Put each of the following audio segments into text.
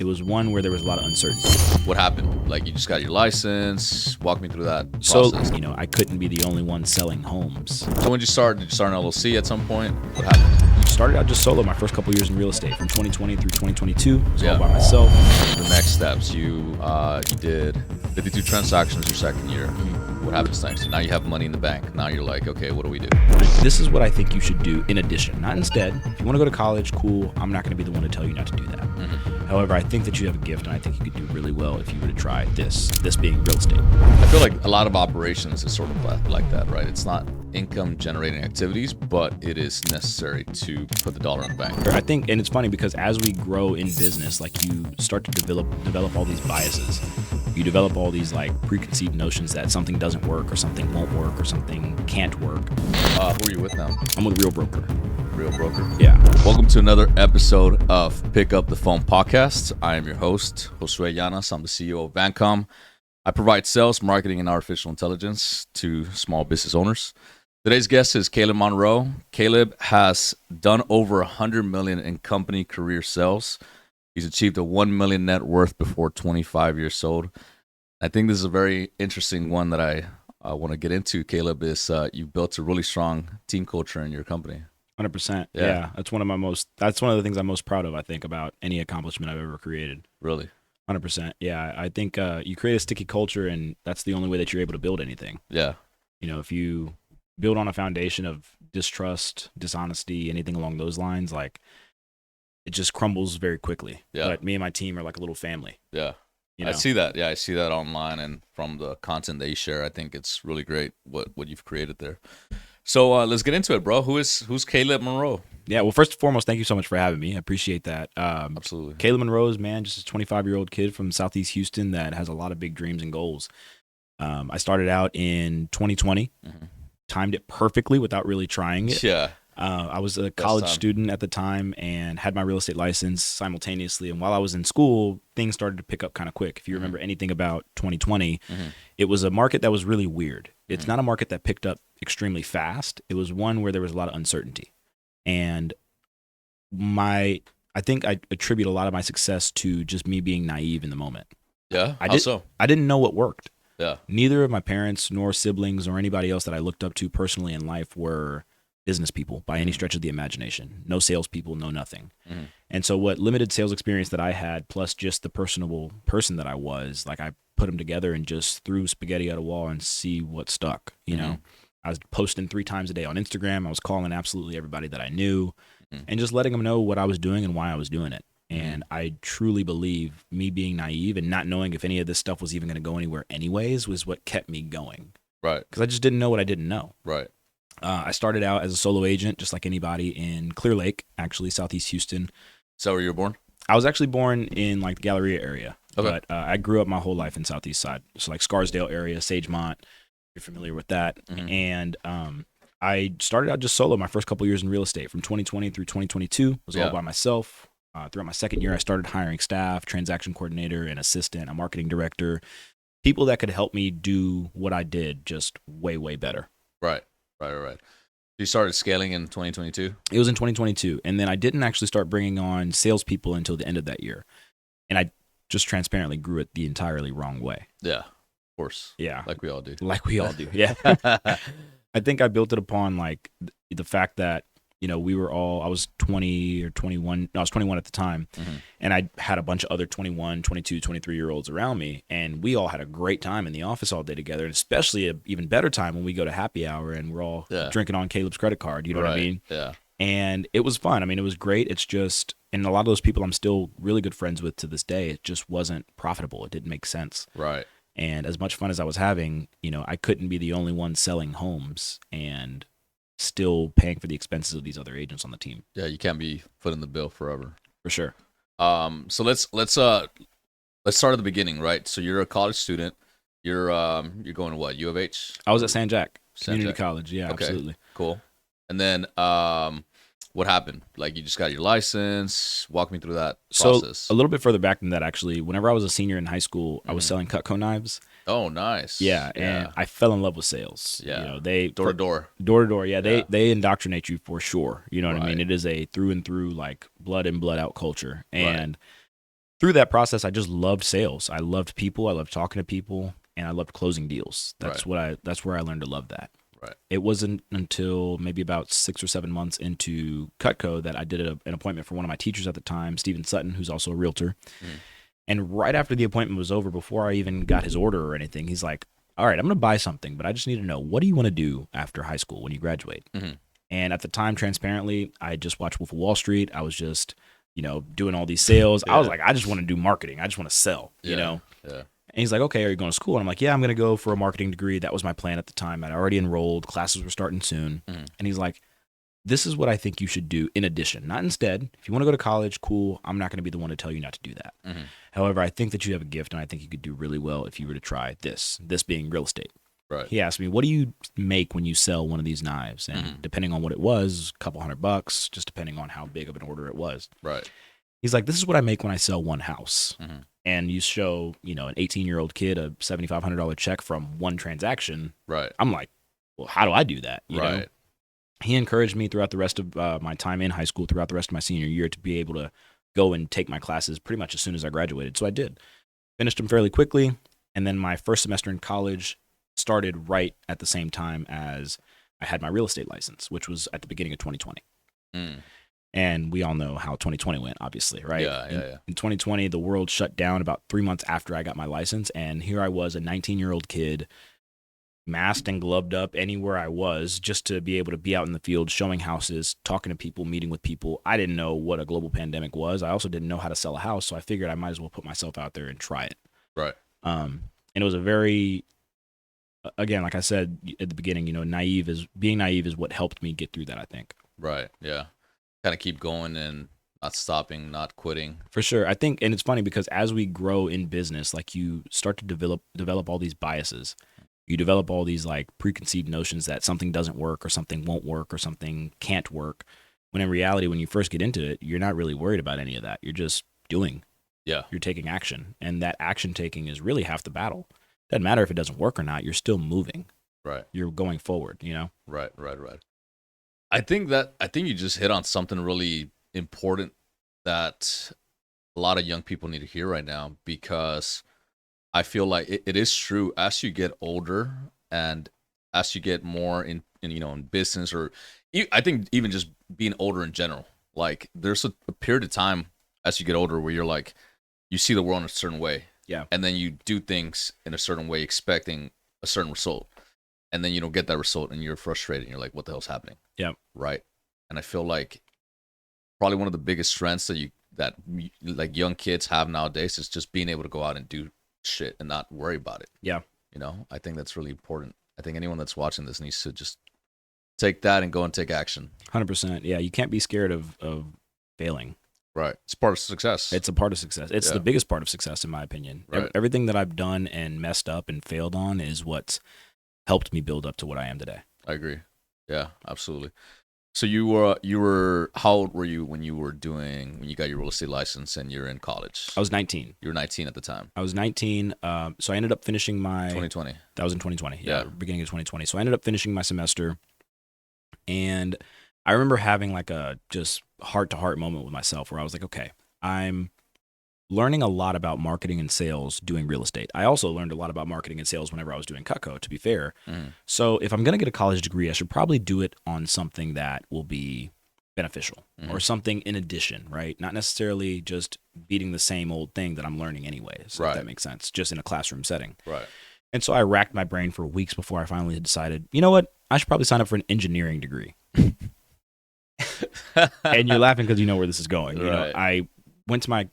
It was one where there was a lot of uncertainty. What happened? Like, you just got your license. Walk me through that So, process. I couldn't be the only one selling homes. So when did you start? Did you start an LLC at some point? What happened? Started out just solo my first couple years in real estate from 2020 through 2022. It was Yeah. all by myself. The next steps, you did 52 transactions your second year. What happens next? Now you have money in the bank. Now you're like, okay, what do we do? This is what I think you should do in addition, not instead. If you want to go to college, cool. I'm not going to be the one to tell you not to do that. However, I think that you have a gift, and I think you could do really well if you were to try this being real estate. I feel like a lot of operations is sort of like that, right? It's not income generating activities, but it is necessary to put the dollar in the bank. I think, and it's funny because as we grow in business, like you start to develop all these biases. You develop all these like preconceived notions that something doesn't work or something won't work or something can't work. Who are you with now? I'm with Real Broker. Real Broker? Yeah. Welcome to another episode of Pick Up the Phone podcast. I am your host, 𝐬𝐮𝐬𝐫𝐞𝐿. I'm the CEO of 𝐬𝐮𝐬𝐫𝐢𝐻𝐿. I provide sales, marketing, and artificial intelligence to small business owners. Today's guest is Kaleb Monroe. Kaleb has done over $100 million in company career sales. He's achieved a $1 million net worth before 25 years old. I think this is a very interesting one that I want to get into, Kaleb, is you've built a really strong team culture in your company. 100%. Yeah. That's one of the things I'm most proud of, I think, about any accomplishment I've ever created. Really? 100%. Yeah. I think you create a sticky culture, and that's the only way that you're able to build anything. Yeah. If you build on a foundation of distrust, dishonesty, anything along those lines, like it just crumbles very quickly. Yeah. But me and my team are like a little family. Yeah. I see that. Yeah, I see that online and from the content they share. I think it's really great what you've created there. So let's get into it, bro. Who's Kaleb Monroe? Yeah, well, first and foremost, thank you so much for having me. I appreciate that. Absolutely. Kaleb Monroe is, man, just a 25-year-old kid from Southeast Houston that has a lot of big dreams and goals. I started out in 2020, timed it perfectly without really trying it. Yeah. I was a college student at the time and had my real estate license simultaneously. And while I was in school, things started to pick up kind of quick. If you remember anything about 2020, it was a market that was really weird. It's not a market that picked up extremely fast. It was one where there was a lot of uncertainty. And I think I attribute a lot of my success to just me being naive in the moment. Yeah? I didn't know what worked. Yeah. Neither of my parents nor siblings or anybody else that I looked up to personally in life were business people by any stretch of the imagination. No salespeople, no nothing. And so what limited sales experience that I had, plus just the personable person that I was, like I put them together and just threw spaghetti at a wall and see what stuck. I was posting 3 times a day on Instagram. I was calling absolutely everybody that I knew and just letting them know what I was doing and why I was doing it. And I truly believe me being naive and not knowing if any of this stuff was even going to go anywhere anyways was what kept me going. Right. Because I just didn't know what I didn't know. Right. I started out as a solo agent, just like anybody, in Clear Lake, actually, Southeast Houston. So where you were born? I was actually born in like the Galleria area, Okay. but I grew up my whole life in Southeast Side. So like Scarsdale area, _Sagemont, you're familiar with that. And I started out just solo my first couple years in real estate from 2020 through 2022. Was all by myself. Throughout my second year, I started hiring staff, transaction coordinator, an assistant, a marketing director, people that could help me do what I did just way, way better. Right. You started scaling in 2022? It was in 2022. And then I didn't actually start bringing on salespeople until the end of that year. And I just transparently grew it the entirely wrong way. Yeah, of course. Yeah. Like we all do. Yeah. I think I built it upon like the fact that, I was 20 or 21. No, I was 21 at the time. And I had a bunch of other 21, 22, 23-year-olds around me. And we all had a great time in the office all day together. And especially an even better time when we go to happy hour and we're all drinking on Kaleb's credit card. You know what I mean? Yeah. And it was fun. I mean, it was great. It's just, and a lot of those people I'm still really good friends with to this day. It just wasn't profitable. It didn't make sense. Right. And as much fun as I was having, I couldn't be the only one selling homes and still paying for the expenses of these other agents on the team. Yeah, you can't be footing the bill forever. For sure. So let's start at the beginning, right? So you're a college student. You're going to what? U of H? I was at San Jack Community Jack. College. Yeah, Okay. absolutely. Cool. And then what happened? Like you just got your license. Walk me through that process. So a little bit further back than that, actually, whenever I was a senior in high school, I was selling 𝐶𝐿 knives. Oh, nice. Yeah, and I fell in love with sales. Yeah. They door to door. Door to door. Yeah, they indoctrinate you for sure. You know what I mean? Right. It is a through and through like blood in, blood out culture. And through that process, I just loved sales. I loved people. I loved talking to people, and I loved closing deals. That's where I learned to love that. Right. It wasn't until maybe about 6 or 7 months into 𝐸𝐾𝐭 that I did an appointment for one of my teachers at the time, Stephen Sutton, who's also a realtor. And right after the appointment was over, before I even got his order or anything, he's like, all right, I'm going to buy something, but I just need to know, what do you want to do after high school when you graduate? And at the time, transparently, I just watched Wolf of Wall Street. I was just, doing all these sales. I was like, I just want to do marketing. I just want to sell, you know? Yeah. And he's like, okay, are you going to school? And I'm like, yeah, I'm going to go for a marketing degree. That was my plan at the time. I'd already enrolled. Classes were starting soon. And he's like, this is what I think you should do in addition, not instead. If you want to go to college, cool. I'm not going to be the one to tell you not to do that. However, I think that you have a gift, and I think you could do really well if you were to try this being real estate. Right. He asked me, what do you make when you sell one of these knives? And depending on what it was, a couple $100, just depending on how big of an order it was. Right. He's like, this is what I make when I sell one house. And you show, an 18-year-old kid a $7,500 check from one transaction. Right. I'm like, well, how do I do that? You know? He encouraged me throughout the rest of my time in high school, throughout the rest of my senior year, to be able to go and take my classes pretty much as soon as I graduated. So I did. Finished them fairly quickly. And then my first semester in college started right at the same time as I had my real estate license, which was at the beginning of 2020. And we all know how 2020 went, obviously, right? In 2020, the world shut down about 3 months after I got my license. And here I was, a 19-year-old kid, masked and gloved up anywhere I was, just to be able to be out in the field, showing houses, talking to people, meeting with people. I didn't know what a global pandemic was. I also didn't know how to sell a house. So I figured I might as well put myself out there and try it. Right. And it was a very, again, like I said at the beginning, being naive is what helped me get through that, I think. Right. Yeah. Kind of keep going and not stopping, not quitting. For sure. I think, and it's funny because as we grow in business, like, you start to develop all these biases. You develop all these like preconceived notions that something doesn't work, or something won't work, or something can't work. When in reality, when you first get into it, you're not really worried about any of that. You're just doing. Yeah. You're taking action. And that action taking is really half the battle. Doesn't matter if it doesn't work or not. You're still moving. Right. You're going forward, Right. I think you just hit on something really important that a lot of young people need to hear right now, because I feel like it is true. As you get older and as you get more in business, or I think even just being older in general, like, there's a period of time as you get older where you're like, you see the world in a certain way. Yeah. And then you do things in a certain way, expecting a certain result. And then you don't get that result and you're frustrated and you're like, what the hell's happening? Yeah. Right. And I feel like probably one of the biggest strengths that like young kids have nowadays is just being able to go out and do shit and not worry about it. Yeah. I think that's really important. I think anyone that's watching this needs to just take that and go and take action. 100%. Yeah. You can't be scared of failing. Right. It's part of success. It's a part of success. It's the biggest part of success, in my opinion. Right. Everything that I've done and messed up and failed on is what's helped me build up to what I am today. I agree. Yeah, absolutely. So you were how old were you when you got your real estate license and you're in college? I was 19. You were 19 at the time. I was 19. So I ended up finishing my 2020. That was in 2020. Yeah, beginning of 2020. So I ended up finishing my semester, and I remember having like a just heart-to-heart moment with myself where I was like, okay, I'm learning a lot about marketing and sales doing real estate. I also learned a lot about marketing and sales whenever I was doing 𝐸𝐾𝐭, to be fair. So if I'm going to get a college degree, I should probably do it on something that will be beneficial or something in addition, right? Not necessarily just beating the same old thing that I'm learning anyways, if that makes sense, just in a classroom setting. Right. And so I racked my brain for weeks before I finally decided, you know what? I should probably sign up for an engineering degree. And you're laughing because you know where this is going. You know, I went to my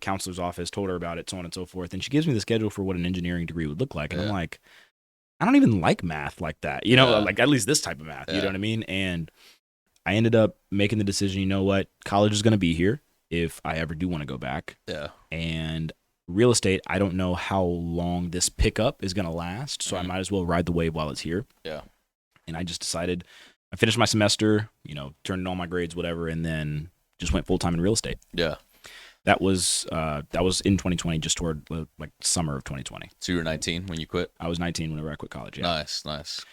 counselor's office, told her about it, so on and so forth. And she gives me the schedule for what an engineering degree would look like. And I'm like, I don't even like math like that, like at least this type of math, you know what I mean? And I ended up making the decision, you know what? College is going to be here if I ever do want to go back. Yeah. And real estate, I don't know how long this pickup is going to last. So I might as well ride the wave while it's here. Yeah. And I just decided, I finished my semester, turned in all my grades, whatever, and then just went full-time in real estate. Yeah. That was in 2020, just toward like summer of 2020. So you were 19 when you quit? I was 19 whenever I quit college, yeah. Nice.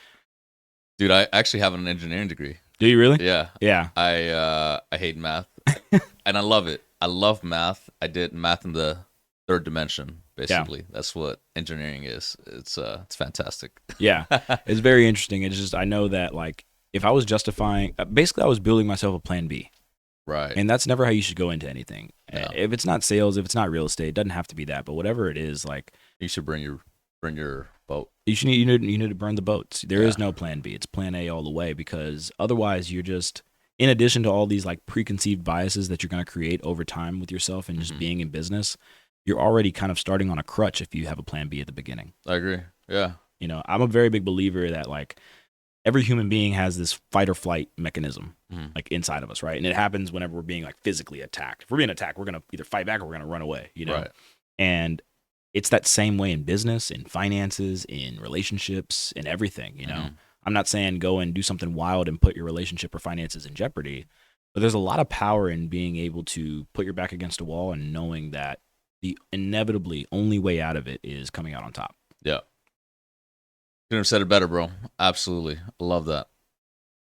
Dude, I actually have an engineering degree. Do you really? Yeah. Yeah. I hate math, and I love it. I love math. I did math in the third dimension, basically. That's what engineering is. It's fantastic. Yeah, it's very interesting. It's just I know that like if I was justifying, basically I was building myself a plan B. Right. And that's never how you should go into anything. Yeah. If it's not sales, if it's not real estate, it doesn't have to be that. But whatever it is, like You should bring your boat. you need to burn the boats. There is no plan B. It's plan A all the way, because otherwise you're just, in addition to all these like preconceived biases that you're going to create over time with yourself and just being in business, you're already kind of starting on a crutch if you have a plan B at the beginning. I agree. Yeah. You know, I'm a very big believer that like every human being has this fight or flight mechanism like inside of us, right? And it happens whenever we're being like physically attacked. If we're being attacked, we're going to either fight back or we're going to run away, you know? Right. And it's that same way in business, in finances, in relationships, in everything, you know? I'm not saying go and do something wild and put your relationship or finances in jeopardy, but there's a lot of power in being able to put your back against a wall and knowing that the inevitably only way out of it is coming out on top. Yeah. Couldn't have said it better, bro. Absolutely. I love that.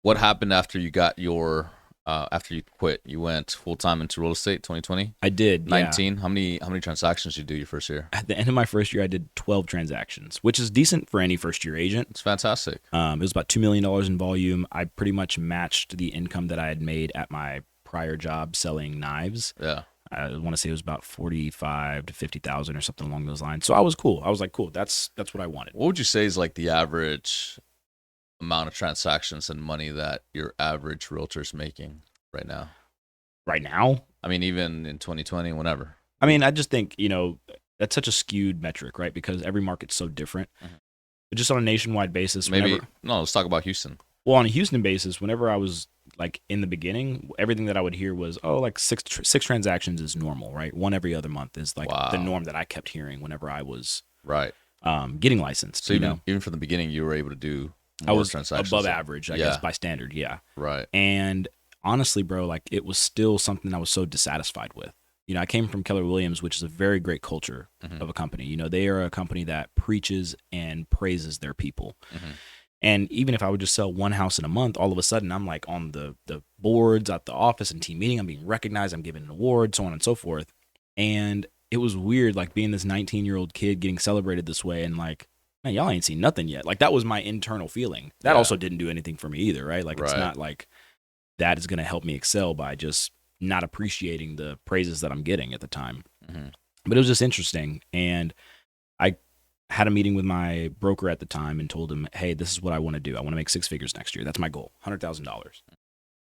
What happened after you got your after you quit? You went full time into real estate 2020? I did. 19. Yeah. How many transactions did you do your first year? At the end of my first year, I did 12 transactions, which is decent for any first year agent. It's fantastic. It was about $2 million in volume. I pretty much matched the income that I had made at my prior job selling knives. Yeah. I want to say it was about 45 to 50,000 or something along those lines. So I was cool. I was like, cool. That's what I wanted. What would you say is like the average amount of transactions and money that your average realtor is making right now? Right now? I mean, even in 2020, whenever. I mean, I just think, you know, that's such a skewed metric, right? Because every market's so different. But just on a nationwide basis, let's talk about Houston. Well, on a Houston basis, whenever I was like in the beginning, everything that I would hear was, oh, like six transactions is normal, right? One every other month is like the norm that I kept hearing whenever I was getting licensed. So even from the beginning, you were able to do more transactions. Above average, I guess, by standard, yeah. Right. And honestly, bro, like it was still something I was so dissatisfied with. You know, I came from Keller Williams, which is a very great culture of a company. You know, they are a company that preaches and praises their people. And even if I would just sell one house in a month, all of a sudden I'm like on the boards at the office and team meeting. I'm being recognized. I'm given an award, so on and so forth. And it was weird, like being this 19-year-old kid getting celebrated this way and like, man, y'all ain't seen nothing yet. Like that was my internal feeling. That also didn't do anything for me either, right? Like it's not like that is going to help me excel by just not appreciating the praises that I'm getting at the time. But it was just interesting. And I had a meeting with my broker at the time and told him, hey, this is what I want to do. I want to make 6 figures next year. That's my goal, $100,000.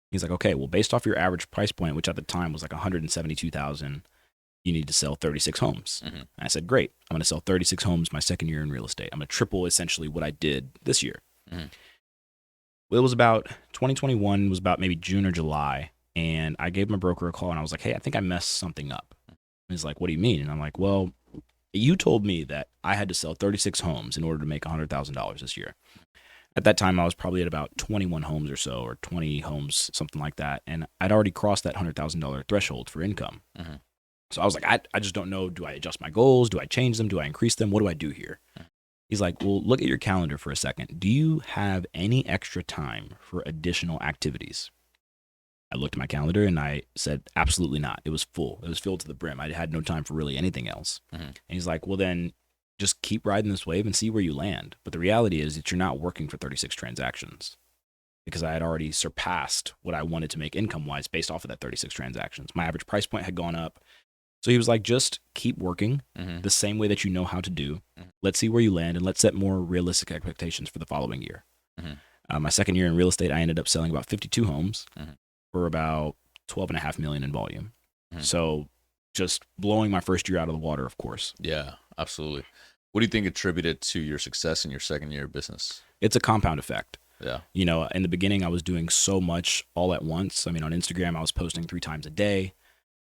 He's like, okay, well, based off your average price point, which at the time was like $172,000, you need to sell 36 homes. And I said, great. I'm going to sell 36 homes my second year in real estate. I'm going to triple essentially what I did this year. Well, it was about 2021 was about maybe June or July. And I gave my broker a call and I was like, hey, I think I messed something up. And he's like, what do you mean? And I'm like, well, you told me that I had to sell 36 homes in order to make $100,000 this year. At that time, I was probably at about 21 homes or so, or 20 homes, something like that. And I'd already crossed that $100,000 threshold for income. So I was like, I just don't know. Do I adjust my goals? Do I change them? Do I increase them? What do I do here? He's like, well, look at your calendar for a second. Do you have any extra time for additional activities? I looked at my calendar and I said, absolutely not. It was full. It was filled to the brim. I had no time for really anything else. And he's like, well, then just keep riding this wave and see where you land. But the reality is that you're not working for 36 transactions, because I had already surpassed what I wanted to make income-wise based off of that 36 transactions. My average price point had gone up. So he was like, just keep working the same way that you know how to do. Let's see where you land and let's set more realistic expectations for the following year. My second year in real estate, I ended up selling about 52 homes for about $12.5 million in volume. So just blowing my first year out of the water, of course. Yeah, absolutely. What do you think attributed to your success in your second year of business? It's a compound effect. Yeah. You know, in the beginning, I was doing so much all at once. I mean, on Instagram, I was posting 3 times a day.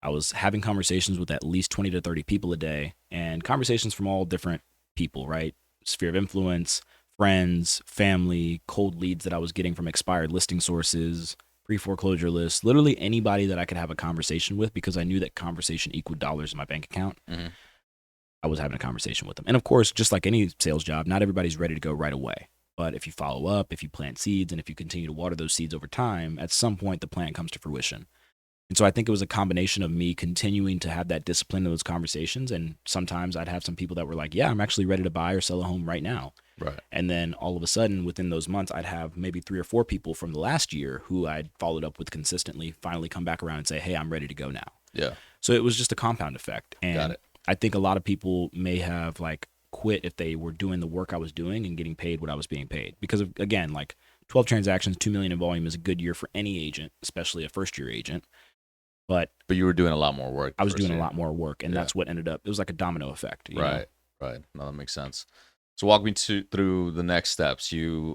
I was having conversations with at least 20 to 30 people a day, and conversations from all different people, right? Sphere of influence, friends, family, cold leads that I was getting from expired listing sources, pre-foreclosure lists, literally anybody that I could have a conversation with, because I knew that conversation equaled dollars in my bank account. I was having a conversation with them. And of course, just like any sales job, not everybody's ready to go right away. But if you follow up, if you plant seeds, and if you continue to water those seeds over time, at some point the plant comes to fruition. And so I think it was a combination of me continuing to have that discipline in those conversations. And sometimes I'd have some people that were like, yeah, I'm actually ready to buy or sell a home right now. Right. And then all of a sudden, within those months, I'd have maybe 3 or 4 people from the last year who I'd followed up with consistently finally come back around and say, hey, I'm ready to go now. Yeah. So it was just a compound effect. Got And it. I think a lot of people may have like quit if they were doing the work I was doing and getting paid what I was being paid. Because of, again, like 12 transactions, 2 million in volume is a good year for any agent, especially a first year agent. But you were doing a lot more work. I was doing a lot more work, and Yeah. that's what ended up. It was like a domino effect. You know? Right. No, that makes sense. So walk me through the next steps. You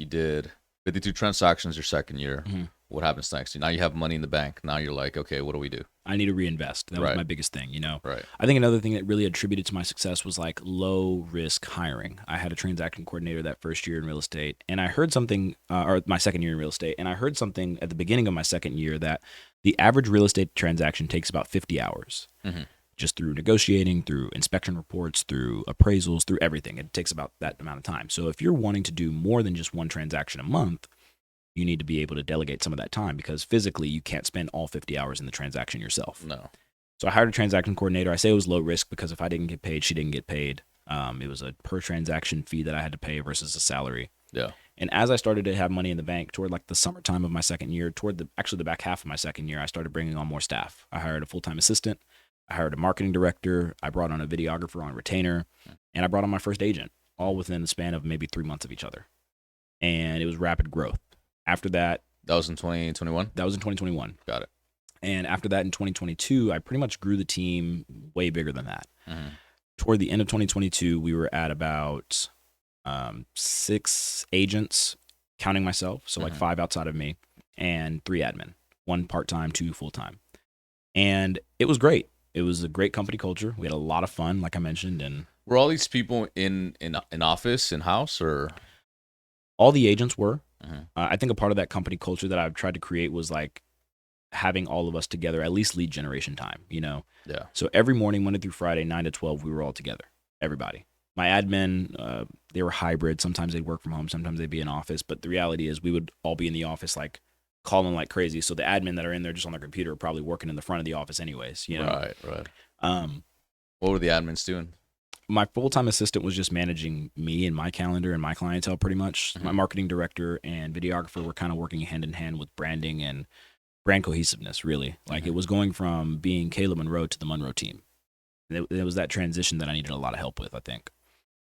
did 52 transactions your second year. Mhm. What happens next? Now you have money in the bank. Now you're like, okay, what do we do? I need to reinvest. That was Right. my biggest thing, you know. Right. I think another thing that really attributed to my success was like low risk hiring. I had a transaction coordinator that first year in real estate, and I heard something, or my second year in real estate, and I heard something at the beginning of my second year that the average real estate transaction takes about 50 hours. Mhm. Just through negotiating, through inspection reports, through appraisals, through everything. It takes about that amount of time. So if you're wanting to do more than just one transaction a month, you need to be able to delegate some of that time because physically you can't spend all 50 hours in the transaction yourself. No. So I hired a transaction coordinator. I say it was low risk because if I didn't get paid, she didn't get paid. It was a per transaction fee that I had to pay versus a salary. Yeah. And as I started to have money in the bank toward like the summertime of my second year, toward the back half of my second year, I started bringing on more staff. I hired a full-time assistant. I hired a marketing director. I brought on a videographer on retainer, and I brought on my first agent, all within the span of maybe 3 months of each other. And it was rapid growth. After that, That was in 2021? that was in 2021. Got it. And after that in 2022, I pretty much grew the team way bigger than that. Mhm. Toward the end of 2022, we were at about 6 agents, counting myself. So like 5 outside of me and 3 admin, 1 part-time, 2 full-time. And it was great. It was a great company culture. We had a lot of fun, like I mentioned, and Were all these people in office, in house, or? all the agents were. Mhm. I think a part of that company culture that I've tried to create was like having all of us together, at least lead generation time, you know? Yeah. So every morning, Monday through Friday, 9 to 12, we were all together, everybody. My admin, they were hybrid. Sometimes they'd work from home. Sometimes they'd be in office. But the reality is we would all be in the office like calling like crazy. So the admin that are in there just on their computer are probably working in the front of the office anyways, you know? Right. Um, What were the admins doing? my full-time assistant was just managing me and my calendar and my clientele pretty much. My marketing director and videographer were kind of working hand in hand with branding and brand cohesiveness, really. Like it was going from being Kaleb Monroe to the Monroe team. And it was that transition that I needed a lot of help with, I think.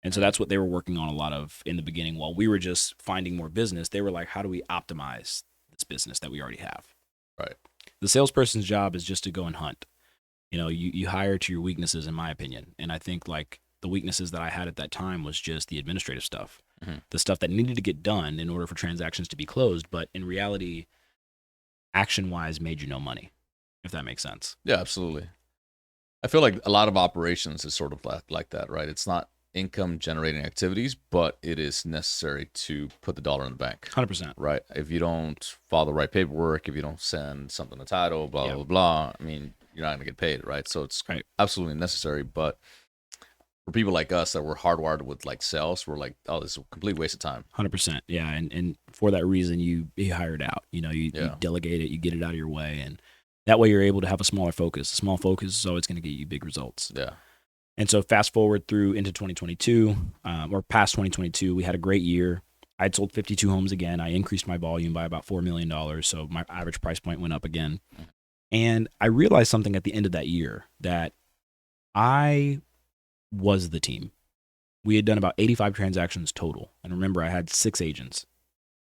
And so that's what they were working on a lot of in the beginning. While we were just finding more business, they were like, how do we optimize this business that we already have? Right. The salesperson's job is just to go and hunt. You know, you hire to your weaknesses, in my opinion. And I think like the weaknesses that I had at that time was just the administrative stuff, the stuff that needed to get done in order for transactions to be closed. But in reality, action-wise made you no money, if that makes sense. Yeah, absolutely. I feel like a lot of operations is sort of like that, right? It's not income generating activities, but it is necessary to put the dollar in the bank. 100%. Right. If you don't follow the right paperwork, if you don't send something to title, blah, blah, blah, I mean, you're not going to get paid, right? So it's absolutely necessary. But for people like us that were hardwired with like sales, we're like, oh, this is a complete waste of time. 100%. Yeah. And for that reason, you hire it out. You know, you delegate it, you get it out of your way. And that way you're able to have a smaller focus. A small focus is always going to get you big results. Yeah. And so fast forward through into 2022, or past 2022, we had a great year. I'd sold 52 homes again. I increased my volume by about $4 million. So my average price point went up again. And I realized something at the end of that year, that I was the team. We had done about 85 transactions total. And remember, I had 6 agents,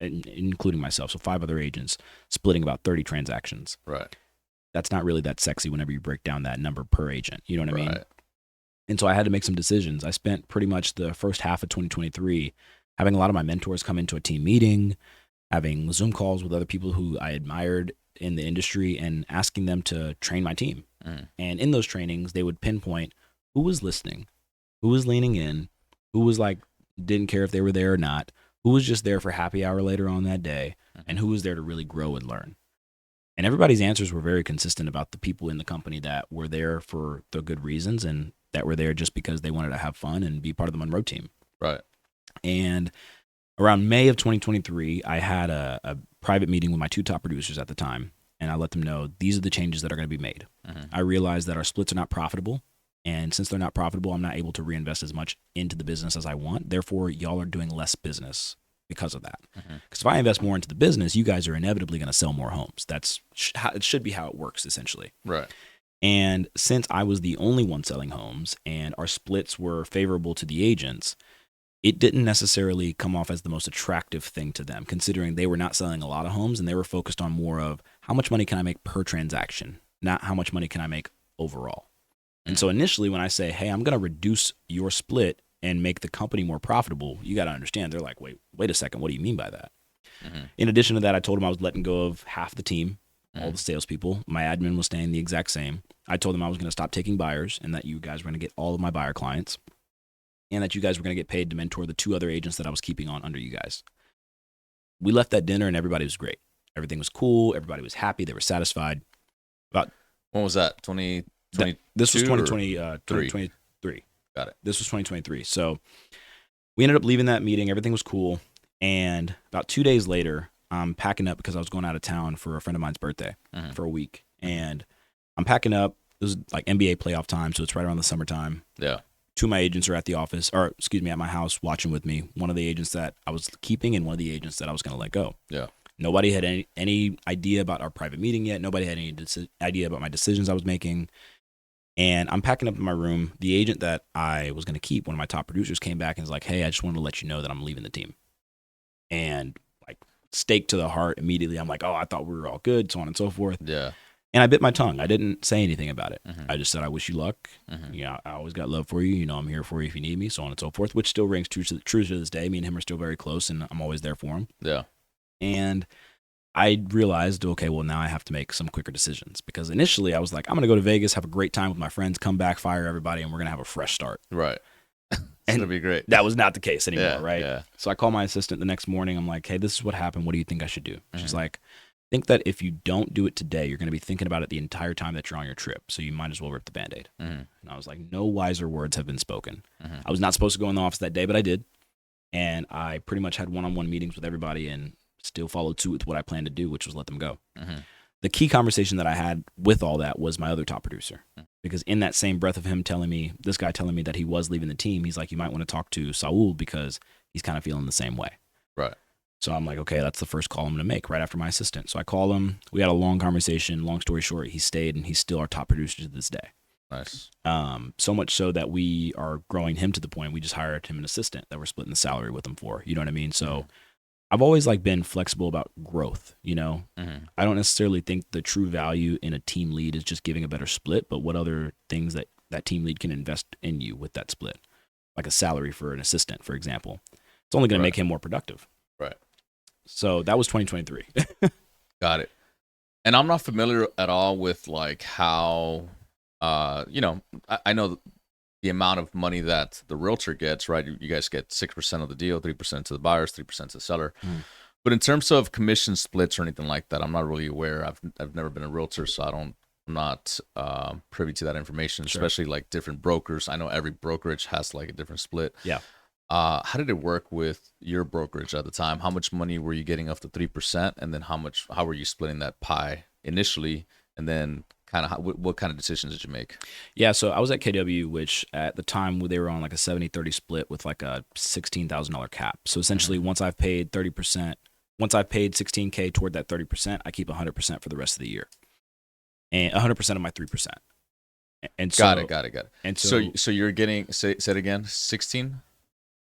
including myself. So 5 other agents splitting about 30 transactions. Right. That's not really that sexy whenever you break down that number per agent. You know what I mean? And so I had to make some decisions. I spent pretty much the first half of 2023 having a lot of my mentors come into a team meeting, having Zoom calls with other people who I admired in the industry and asking them to train my team. And in those trainings, they would pinpoint who was listening, who was leaning in, who was like, didn't care if they were there or not, who was just there for happy hour later on that day, and who was there to really grow and learn. And everybody's answers were very consistent about the people in the company that were there for the good reasons and that were there just because they wanted to have fun and be part of the Monroe team. Right. And around May of 2023, I had a private meeting with my 2 top producers at the time. and I let them know these are the changes that are going to be made. I realized that our splits are not profitable. And since they're not profitable, I'm not able to reinvest as much into the business as I want. Therefore, y'all are doing less business because of that. Because if I invest more into the business, you guys are inevitably going to sell more homes. That's how it should be, how it works, essentially. Right. And since I was the only one selling homes and our splits were favorable to the agents, it didn't necessarily come off as the most attractive thing to them, considering they were not selling a lot of homes and they were focused on more of how much money can I make per transaction, not how much money can I make overall. And so initially when I say, hey, I'm going to reduce your split and make the company more profitable, you got to understand, they're like, wait a second, what do you mean by that? In addition to that, I told them I was letting go of half the team, all the salespeople. My admin was staying the exact same. I told them I was going to stop taking buyers and that you guys were going to get all of my buyer clients and that you guys were going to get paid to mentor the 2 other agents that I was keeping on under you guys. We left that dinner and everybody was great. Everything was cool. Everybody was happy. They were satisfied. When was that? 2020? This was 2023. Got it. This was 2023. So we ended up leaving that meeting. Everything was cool. And about 2 days later, I'm packing up because I was going out of town for a friend of mine's birthday for a week. And I'm packing up. This is like NBA playoff time, so it's right around the summertime. Yeah. 2 of my agents are at the office, or excuse me, at my house watching with me. One of the agents that I was keeping and one of the agents that I was going to let go. Yeah. Nobody had any idea about our private meeting yet. Nobody had any idea about my decisions I was making. And I'm packing up in my room. The agent that I was going to keep, one of my top producers, came back and was like, hey, I just wanted to let you know that I'm leaving the team. And like stake to the heart immediately. I'm like, oh, I thought we were all good, so on and so forth. Yeah. And I bit my tongue. I didn't say anything about it. I just said, I wish you luck. I always got love for you. I'm here for you if you need me, so on and so forth, which still rings true to this day. Me and him are still very close, and I'm always there for him. Yeah. And I realized, okay, well, now I have to make some quicker decisions because initially I was like, I'm going to go to Vegas, have a great time with my friends, come back, fire everybody, and we're going to have a fresh start. Right. It's going to be great. That was not the case anymore, right? Yeah. So I call my assistant the next morning. I'm like, hey, this is what happened. What do you think I should do? She's like, think that if you don't do it today, you're going to be thinking about it the entire time that you're on your trip. So you might as well rip the Band-Aid. And I was like, no wiser words have been spoken. I was not supposed to go in the office that day, but I did. And I pretty much had one-on-one meetings with everybody and still followed suit with what I planned to do, which was let them go. The key conversation that I had with all that was my other top producer. Because in that same breath of him telling me, this guy telling me that he was leaving the team, he's like, you might want to talk to Saul because he's kind of feeling the same way. Right. So I'm like, okay, that's the first call I'm going to make right after my assistant. So I call him. We had a long conversation. Long story short, he stayed and he's still our top producer to this day. Nice. So much so that we are growing him to the point we just hired him an assistant that we're splitting the salary with him for. You know what I mean? So I've always been flexible about growth, I don't necessarily think the true value in a team lead is just giving a better split, but what other things that team lead can invest in you with that split, like a salary for an assistant, for example. It's only going to make him more productive. Right. So that was 2023. Got it. And I'm not familiar at all with how, I know the amount of money that the realtor gets, right? You guys get 6% of the deal, 3% to the buyers, 3% to the seller. But in terms of commission splits or anything like that, I'm not really aware. I've never been a realtor, so I'm not privy to that information, especially different brokers. I know every brokerage has a different split. Yeah. How did it work with your brokerage at the time? How much money were you getting off the 3%? And then how were you splitting that pie initially? And then what kind of decisions did you make? Yeah, so I was at KW, which at the time they were on a 70-30 split with a $16,000 cap. So essentially, once I've paid 30%, once I've paid $16K toward that 30%, I keep 100% for the rest of the year, and 100% of my 3%. And so, got it. And so you're getting say it again, 16?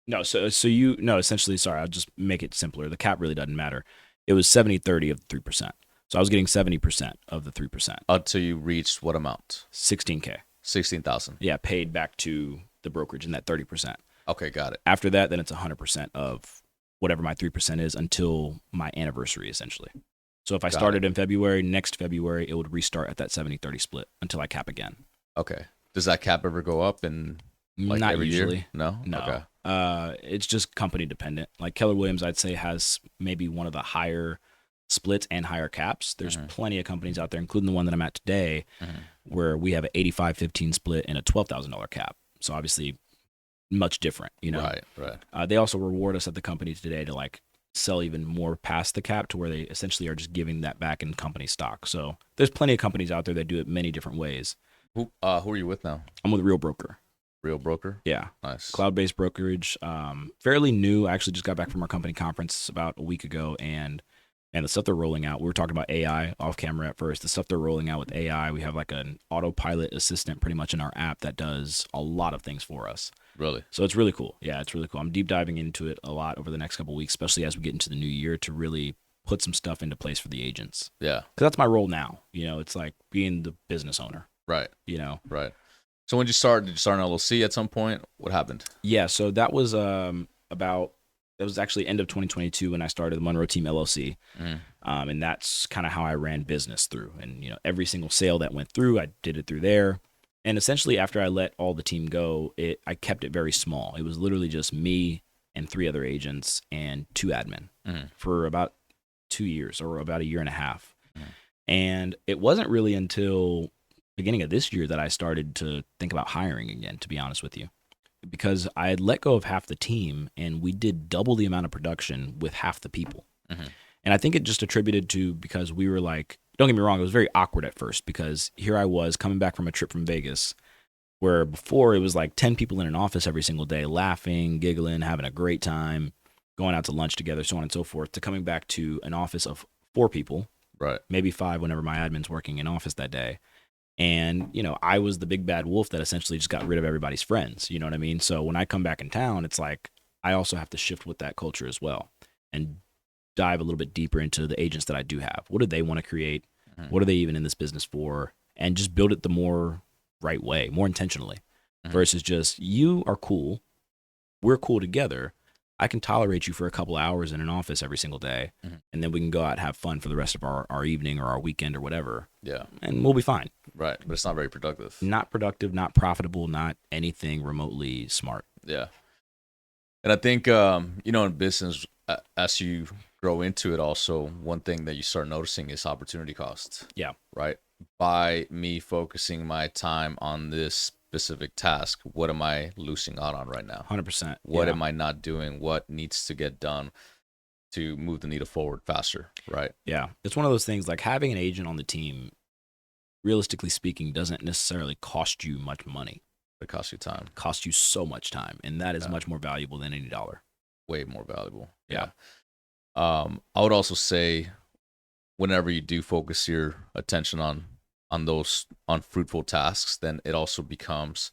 No, essentially, sorry, I'll just make it simpler. The cap really doesn't matter. It was 70-30 of the 3%. So I was getting 70% of the 3%. Until you reached what amount? 16K. 16,000. Yeah, paid back to the brokerage in that 30%. Okay, got it. After that, then it's 100% of whatever my 3% is until my anniversary, essentially. So if I started in February, next February, it would restart at that 70-30 split until I cap again. Okay. Does that cap ever go up in Not every usually. Year? No? No. Okay. It's just company dependent. Keller Williams, I'd say, has maybe one of the higher splits and higher caps. There's plenty of companies out there, including the one that I'm at today, where we have an 85-15 split and a $12,000 cap. So obviously much different, Right. They also reward us at the company today to sell even more past the cap to where they essentially are just giving that back in company stock. So there's plenty of companies out there that do it many different ways. Who are you with now? I'm with Real Broker. Real Broker? Yeah. Nice. Cloud-based brokerage. Fairly new. I actually just got back from our company conference about a week ago, and the stuff they're rolling out, we were talking about AI off camera at first. The stuff they're rolling out with AI, we have like an autopilot assistant pretty much in our app that does a lot of things for us. Really? So it's really cool. Yeah, it's really cool. I'm deep diving into it a lot over the next couple of weeks, especially as we get into the new year, to really put some stuff into place for the agents. Yeah. Because that's my role now. It's like being the business owner. Right. Right. So when did you start an LLC at some point? What happened? Yeah, so that was that was actually end of 2022 when I started the Monroe Team LLC. And that's kind of how I ran business through. And, every single sale that went through, I did it through there. And essentially after I let all the team go, I kept it very small. It was literally just me and 3 other agents and 2 admin for about 2 years or about a year and a half. And it wasn't really until beginning of this year that I started to think about hiring again, to be honest with you. Because I had let go of half the team and we did double the amount of production with half the people. And I think it just attributed to because we were like, don't get me wrong, it was very awkward at first because here I was coming back from a trip from Vegas where before it was like 10 people in an office every single day, laughing, giggling, having a great time, going out to lunch together, so on and so forth, to coming back to an office of 4 people, right? Maybe 5 whenever my admin's working in office that day. And, I was the big bad wolf that essentially just got rid of everybody's friends. You know what I mean? So when I come back in town, it's like I also have to shift with that culture as well and dive a little bit deeper into the agents that I do have. What do they want to create? What are they even in this business for? And just build it the more right way, more intentionally versus just you are cool. We're cool together. I can tolerate you for a couple hours in an office every single day, and then we can go out and have fun for the rest of our evening or our weekend or whatever. Yeah. And we'll be fine. Right. But it's not very productive. Not productive, not profitable, not anything remotely smart. Yeah. And I think, in business, as you grow into it also, one thing that you start noticing is opportunity cost. Yeah. Right. By me focusing my time on this specific task, what am I losing out on right now? 100%. What am I not doing? What needs to get done to move the needle forward faster? Right. Yeah. It's one of those things like having an agent on the team, realistically speaking, doesn't necessarily cost you much money. It costs you time. It costs you so much time. And that is much more valuable than any dollar. Way more valuable. Yeah. I would also say whenever you do focus your attention on those unfruitful tasks, then it also becomes,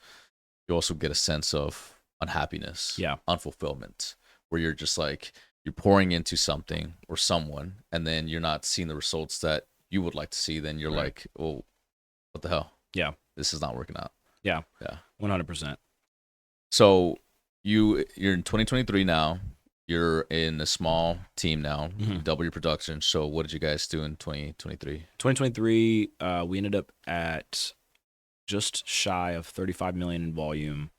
you also get a sense of unhappiness, unfulfillment, where you're just like, you're pouring into something or someone, and then you're not seeing the results that you would like to see. Then you're like, oh, what the hell? Yeah. This is not working out. Yeah. 100%. So you're in 2023 now. You're in a small team now. You double your production. So what did you guys do in 2023? 2023, we ended up at just shy of 35 million in volume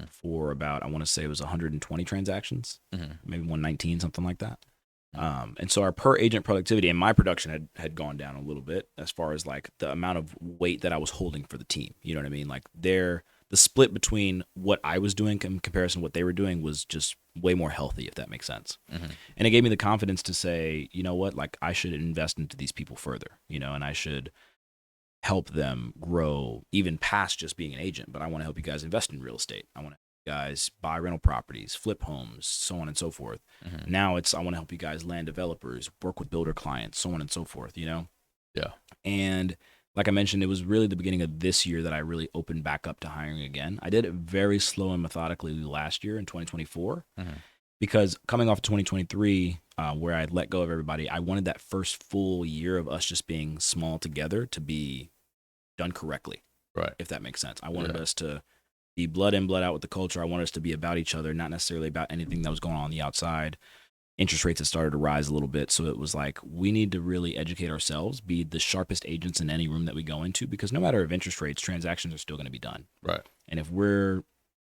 for about, I want to say it was 120 transactions, maybe 119, something like that. And so our per agent productivity and my production had gone down a little bit as far as like the amount of weight that I was holding for the team. You know what I mean? Like the split between what I was doing in comparison to what they were doing was just way more healthy, if that makes sense. And it gave me the confidence to say, you know what, like I should invest into these people further, and I should help them grow even past just being an agent. But I want to help you guys invest in real estate. I want to help you guys buy rental properties, flip homes, so on and so forth. Now I want to help you guys land developers, work with builder clients, so on and so forth, Yeah. And like I mentioned, it was really the beginning of this year that I really opened back up to hiring again. I did it very slow and methodically last year in 2024 because coming off of 2023, where I had let go of everybody, I wanted that first full year of us just being small together to be done correctly, right? If that makes sense. I wanted us to be blood in, blood out with the culture. I wanted us to be about each other, not necessarily about anything that was going on the outside. Interest rates had started to rise a little bit. So it was like, we need to really educate ourselves, be the sharpest agents in any room that we go into, because no matter of interest rates, transactions are still going to be done. Right. And if we're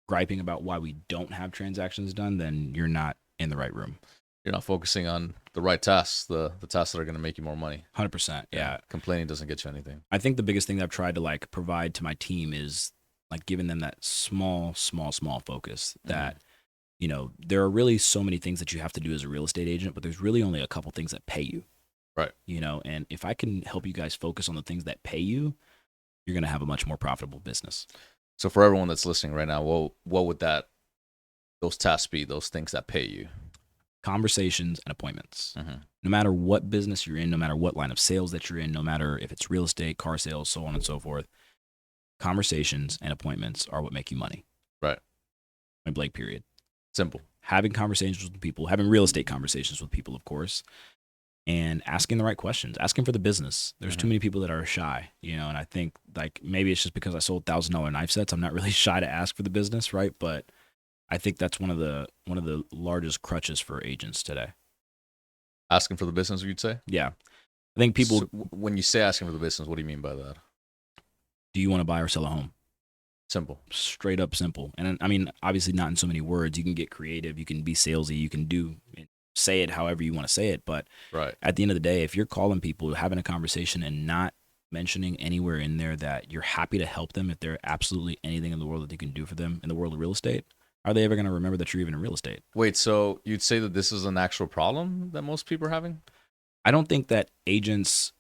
griping about why we don't have transactions done, then you're not in the right room. You're not focusing on the right tasks, the tasks that are going to make you more money. 100%. Yeah. Complaining doesn't get you anything. I think the biggest thing that I've tried to like provide to my team is like giving them that small focus that you know, there are really so many things that you have to do as a real estate agent, but there's really only a couple things that pay you. Right. You know, and if I can help you guys focus on the things that pay you, you're going to have a much more profitable business. So for everyone that's listening right now, what would those tasks be, those things that pay you? Conversations and appointments. Mm-hmm. No matter what business you're in, no matter what line of sales that you're in, no matter if it's real estate, car sales, so on and so forth, conversations and appointments are what make you money. Right. Point blank, period. Simple. Having conversations with people, having real estate conversations with people, of course, and asking the right questions, asking for the business. There's too many people that are shy, you know, and I think like maybe it's just because I sold $1,000 knife sets. I'm not really shy to ask for the business, right? But I think that's one of the largest crutches for agents today. Asking for the business, you'd say? Yeah. I think people... So when you say asking for the business, what do you mean by that? Do you want to buy or sell a home? Simple. Straight up simple. And I mean, obviously not in so many words. You can get creative. You can be salesy. You can say it however you want to say it. But right. At the end of the day, if you're calling people, having a conversation and not mentioning anywhere in there that you're happy to help them if there's absolutely anything in the world that you can do for them in the world of real estate, are they ever going to remember that you're even in real estate? Wait, so you'd say that this is an actual problem that most people are having? I don't think that agents,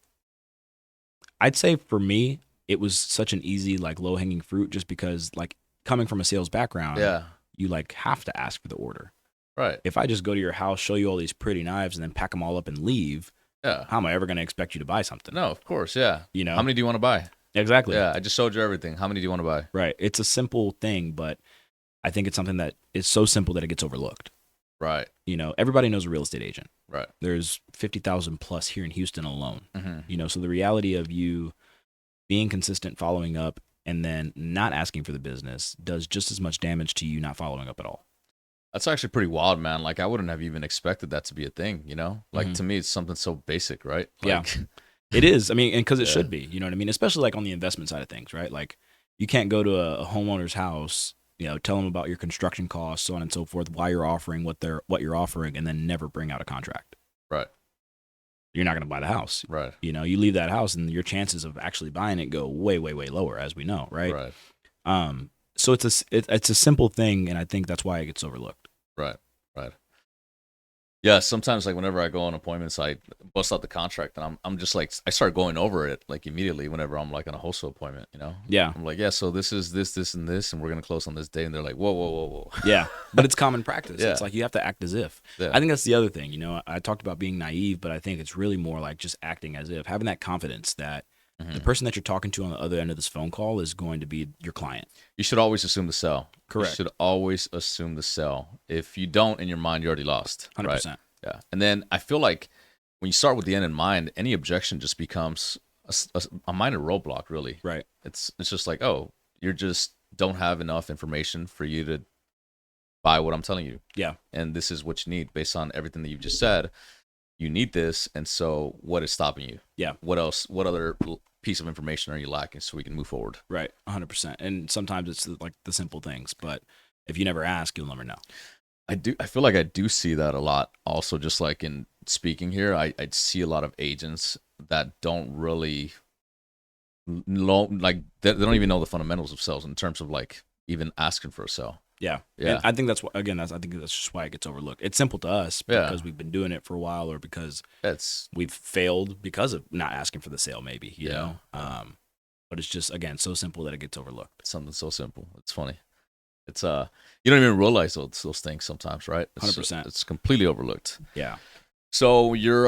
I'd say for me, it was such an easy, like low hanging fruit just because like coming from a sales background, you like have to ask for the order. Right. If I just go to your house, show you all these pretty knives and then pack them all up and leave, how am I ever going to expect you to buy something? No, of course. Yeah. You know, how many do you want to buy? Exactly. Yeah. I just showed you everything. How many do you want to buy? Right. It's a simple thing, but I think it's something that is so simple that it gets overlooked. Right. You know, everybody knows a real estate agent. Right. There's 50,000 plus here in Houston alone. Mm-hmm. You know, so the reality of you being consistent, following up, and then not asking for the business does just as much damage to you not following up at all. That's actually pretty wild, man. Like, I wouldn't have even expected that to be a thing, you know? Like, to me, it's something so basic, right? Like, yeah. It is. I mean, and because it should be, you know what I mean? Especially like on the investment side of things, right? Like, you can't go to a homeowner's house, you know, tell them about your construction costs, so on and so forth, why you're offering what you're offering, and then never bring out a contract. Right. You're not going to buy the house. Right. You know, you leave that house and your chances of actually buying it go way, way, way lower, as we know, right? Right. So it's a simple thing, and I think that's why it gets overlooked. Right. Right. Yeah, sometimes like whenever I go on appointments, I bust out the contract and I'm just like, I start going over it like immediately whenever I'm like on a wholesale appointment, you know? Yeah. I'm like, yeah, so this is this, and this, and we're going to close on this day. And they're like, whoa. Yeah. But it's common practice. Yeah. It's like you have to act as if. Yeah. I think that's the other thing. You know, I talked about being naive, but I think it's really more like just acting as if, having that confidence that the person that you're talking to on the other end of this phone call is going to be your client. You should always assume the sell. Correct. You should always assume the sell. If you don't, in your mind, you're already lost. 100%. Right? Yeah. And then I feel like when you start with the end in mind, any objection just becomes a minor roadblock, really. Right. It's just like, oh, you just don't have enough information for you to buy what I'm telling you. Yeah. And this is what you need based on everything that you've just said. You need this. And so what is stopping you? Yeah. What else? What other piece of information are you lacking so we can move forward? Right. 100%. And sometimes it's like the simple things, but if you never ask, you'll never know. I feel like I do see that a lot. Also, just like in speaking here, I see a lot of agents that don't really know, like they don't even know the fundamentals of sales in terms of like even asking for a sale. Yeah. Yeah. And I think that's I think that's just why it gets overlooked. It's simple to us because we've been doing it for a while, or because we've failed because of not asking for the sale, maybe, you know? But it's just, again, so simple that it gets overlooked. Something so simple. It's funny. It's you don't even realize those things sometimes, right? 100%. It's completely overlooked. Yeah. So you're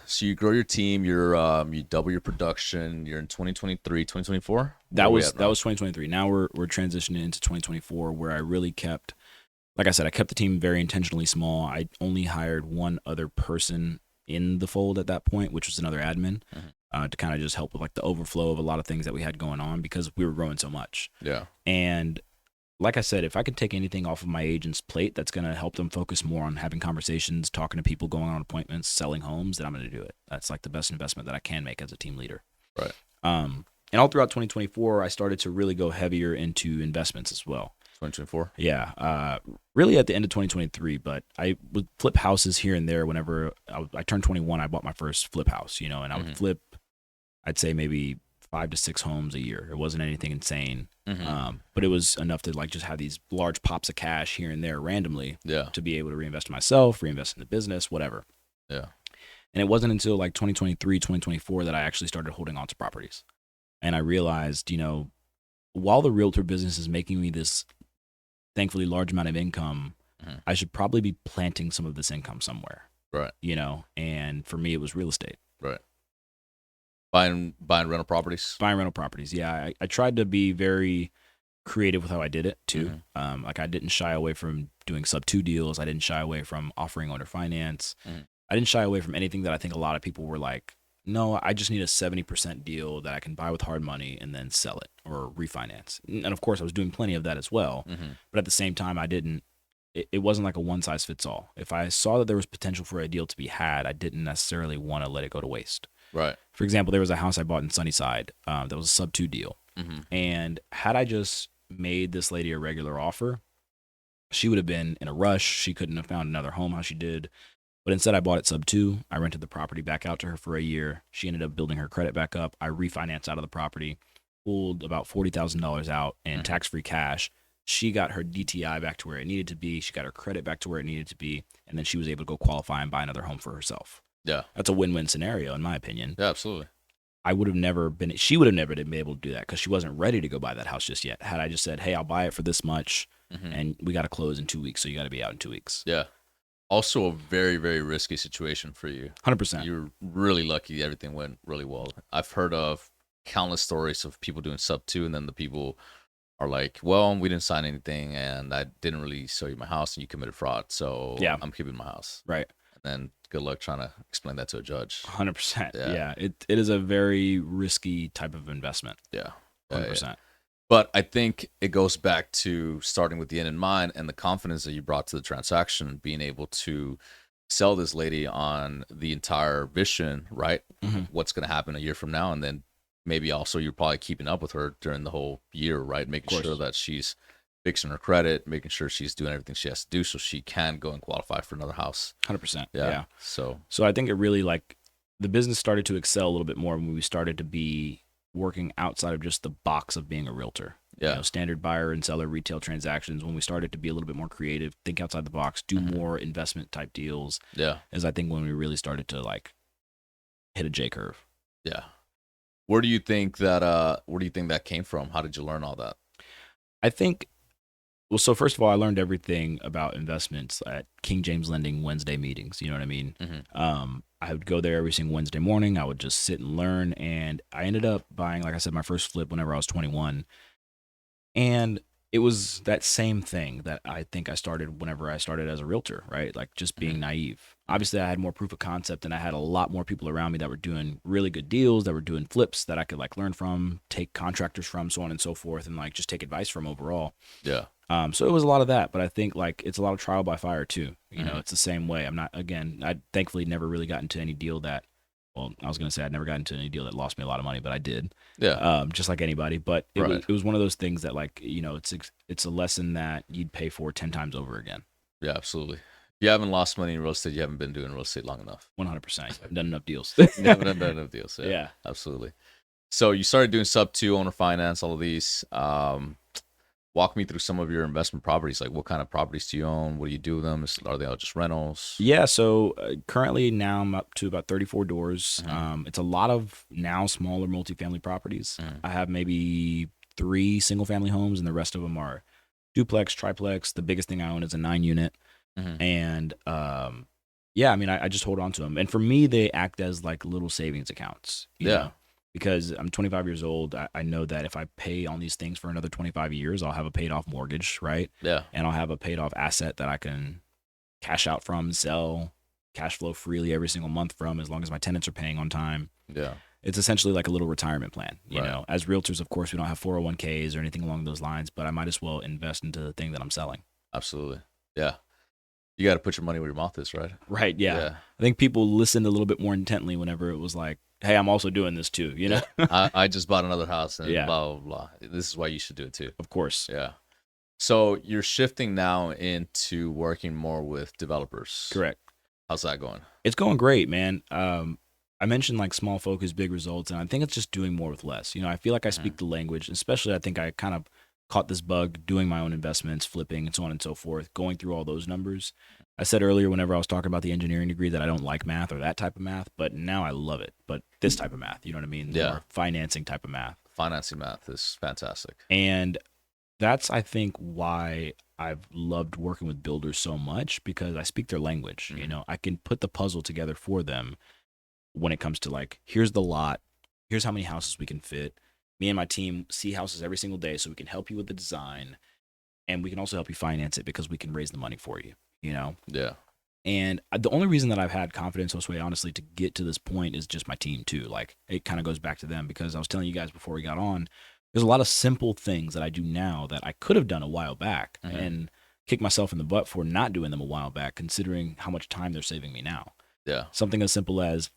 so you grow your team, you double your production, you're in 2023, 2024? That was 2023. Now we're transitioning into 2024, where I really kept, like I said, I kept the team very intentionally small. I only hired one other person in the fold at that point, which was another admin, to kind of just help with like the overflow of a lot of things that we had going on because we were growing so much. Yeah. And like I said, if I could take anything off of my agent's plate that's going to help them focus more on having conversations, talking to people, going on appointments, selling homes, then I'm going to do it. That's like the best investment that I can make as a team leader. Right. And all throughout 2024, I started to really go heavier into investments as well. 2024? Yeah. Really at the end of 2023, but I would flip houses here and there whenever I turned 21. I bought my first flip house, you know, and I would flip, I'd say maybe 5 to 6 homes a year. It wasn't anything insane, Mm-hmm. but it was enough to like just have these large pops of cash here and there randomly Yeah. to be able to reinvest in myself, reinvest in the business, whatever. Yeah. And it wasn't until like 2023, 2024 that I actually started holding on to properties. And I realized, while the realtor business is making me this thankfully large amount of income, Mhm. I should probably be planting some of this income somewhere, Right. And for me, it was real estate. Right. Buying rental properties. Buying rental properties. Yeah. I tried to be very creative with how I did it too. Mhm. Like I didn't shy away from doing sub 2 deals. I didn't shy away from offering owner finance. Mhm. I didn't shy away from anything that I think a lot of people were like, no, I just need a 70% deal that I can buy with hard money and then sell it or refinance. And of course, I was doing plenty of that as well. Mm-hmm. But at the same time, it wasn't like a one size fits all. If I saw that there was potential for a deal to be had, I didn't necessarily want to let it go to waste. Right. For example, there was a house I bought in Sunnyside that was a sub 2 deal. Mm-hmm. And had I just made this lady a regular offer, she would have been in a rush. She couldn't have found another home how she did. But instead, I bought it sub 2. I rented the property back out to her for a year. She ended up building her credit back up. I refinanced out of the property, pulled about $40,000 out in tax-free cash. She got her DTI back to where it needed to be. She got her credit back to where it needed to be. And then she was able to go qualify and buy another home for herself. Yeah. That's a win-win scenario, in my opinion. Yeah, absolutely. She would have never been able to do that because she wasn't ready to go buy that house just yet. Had I just said, hey, I'll buy it for this much, and we got to close in 2 weeks, so you got to be out in 2 weeks. Yeah. Also a very, very risky situation for you. 100%. You're really lucky everything went really well. I've heard of countless stories of people doing sub 2, and then the people are like, well, we didn't sign anything, and I didn't really sell you my house, and you committed fraud, so yeah, I'm keeping my house. Right. And then good luck trying to explain that to a judge. 100%. Yeah. Yeah. It is a very risky type of investment. Yeah. 100%. Yeah. But I think it goes back to starting with the end in mind and the confidence that you brought to the transaction, being able to sell this lady on the entire vision, right? Mm-hmm. What's going to happen a year from now. And then maybe also you're probably keeping up with her during the whole year, right? Making sure that she's fixing her credit, making sure she's doing everything she has to do so she can go and qualify for another house. 100%. Yeah. Yeah. So I think it really the business started to excel a little bit more when we started to be working outside of just the box of being a realtor. Yeah. Standard buyer and seller retail transactions. When we started to be a little bit more creative, think outside the box, do more investment type deals. Yeah. Is I think when we really started to hit a J curve. Yeah. Where do you think that came from? How did you learn all that? I think, well, so first of all, I learned everything about investments at King James Lending Wednesday meetings. You know what I mean? Mm-hmm. I would go there every single Wednesday morning. I would just sit and learn. And I ended up buying, like I said, my first flip whenever I was 21. And it was that same thing that I think I started whenever I started as a realtor, right? Like just being naive. Obviously, I had more proof of concept and I had a lot more people around me that were doing really good deals, that were doing flips that I could learn from, take contractors from, so on and so forth, and just take advice from overall. Yeah. So it was a lot of that, but I think it's a lot of trial by fire too. It's the same way. I thankfully never really got into any deal that, well, I was going to say I'd never got into any deal that lost me a lot of money, but I did. Yeah. Just like anybody. But it was one of those things that it's a lesson that you'd pay for 10 times over again. Yeah, absolutely. If you haven't lost money in real estate, you haven't been doing real estate long enough. 100%. You haven't done enough deals. You haven't done enough deals. Yeah. Absolutely. So you started doing sub 2 owner finance, all of these. Walk me through some of your investment properties. Like, what kind of properties do you own? What do you do with them? Are they all just rentals? Yeah. So currently now I'm up to about 34 doors. It's a lot of now smaller multifamily properties. I have maybe 3 single family homes and the rest of them are duplex, triplex. The biggest thing I own is a 9-unit. And I just hold on to them. And for me, they act as little savings accounts. You know? Because I'm 25 years old, I know that if I pay on these things for another 25 years, I'll have a paid off mortgage, right? Yeah. And I'll have a paid off asset that I can cash out from, sell, cash flow freely every single month from, as long as my tenants are paying on time. Yeah. It's essentially like a little retirement plan. You know, as realtors, of course, we don't have 401ks or anything along those lines, but I might as well invest into the thing that I'm selling. Absolutely. Yeah. You got to put your money where your mouth is, right? Right. Yeah. I think people listened a little bit more intently whenever it was like, hey, I'm also doing this too, you know? I just bought another house and Yeah. blah, blah, blah. This is why you should do it too. Of course. Yeah. So you're shifting now into working more with developers. Correct. How's that going? It's going great, man. I mentioned like small focus, big results, and I think it's just doing more with less. I feel like I speak the language, especially I think I kind of caught this bug doing my own investments, flipping, and so on and so forth, going through all those numbers. I said earlier whenever I was talking about the engineering degree that I don't like math or that type of math, but now I love it. But this type of math, you know what I mean? Yeah. More financing type of math. Financing math is fantastic. And that's, I think, why I've loved working with builders so much, because I speak their language. I can put the puzzle together for them when it comes to like, here's the lot, here's how many houses we can fit. Me and my team see houses every single day, so we can help you with the design, and we can also help you finance it because we can raise the money for you, Yeah. And the only reason that I've had confidence, Josue, honestly, to get to this point is just my team too. Like, it kind of goes back to them, because I was telling you guys before we got on, there's a lot of simple things that I do now that I could have done a while back and kick myself in the butt for not doing them a while back, considering how much time they're saving me now. Yeah. Something as simple as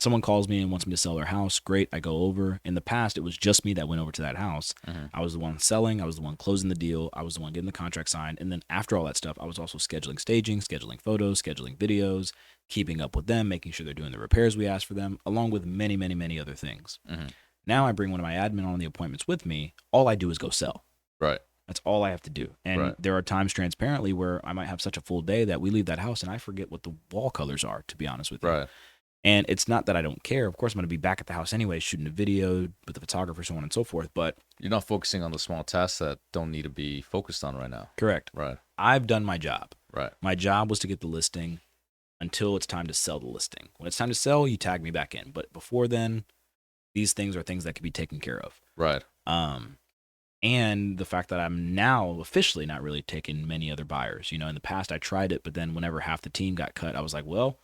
someone calls me and wants me to sell their house. Great. I go over. In the past, it was just me that went over to that house. I was the one selling. I was the one closing the deal. I was the one getting the contract signed. And then after all that stuff, I was also scheduling staging, scheduling photos, scheduling videos, keeping up with them, making sure they're doing the repairs we asked for them, along with many, many, many other things. Now I bring one of my admin on the appointments with me. All I do is go sell. Right. That's all I have to do. And there are times transparently where I might have such a full day that we leave that house and I forget what the wall colors are, to be honest with you. Right. And it's not that I don't care. Of course, I'm going to be back at the house anyway, shooting a video with the photographer, so on and so forth. But you're not focusing on the small tasks that don't need to be focused on right now. Correct. Right. I've done my job. Right. My job was to get the listing until it's time to sell the listing. When it's time to sell, you tag me back in. But before then, these things are things that can be taken care of. Right. And the fact that I'm now officially not really taking many other buyers. In the past I tried it, but then whenever half the team got cut, I was like, well,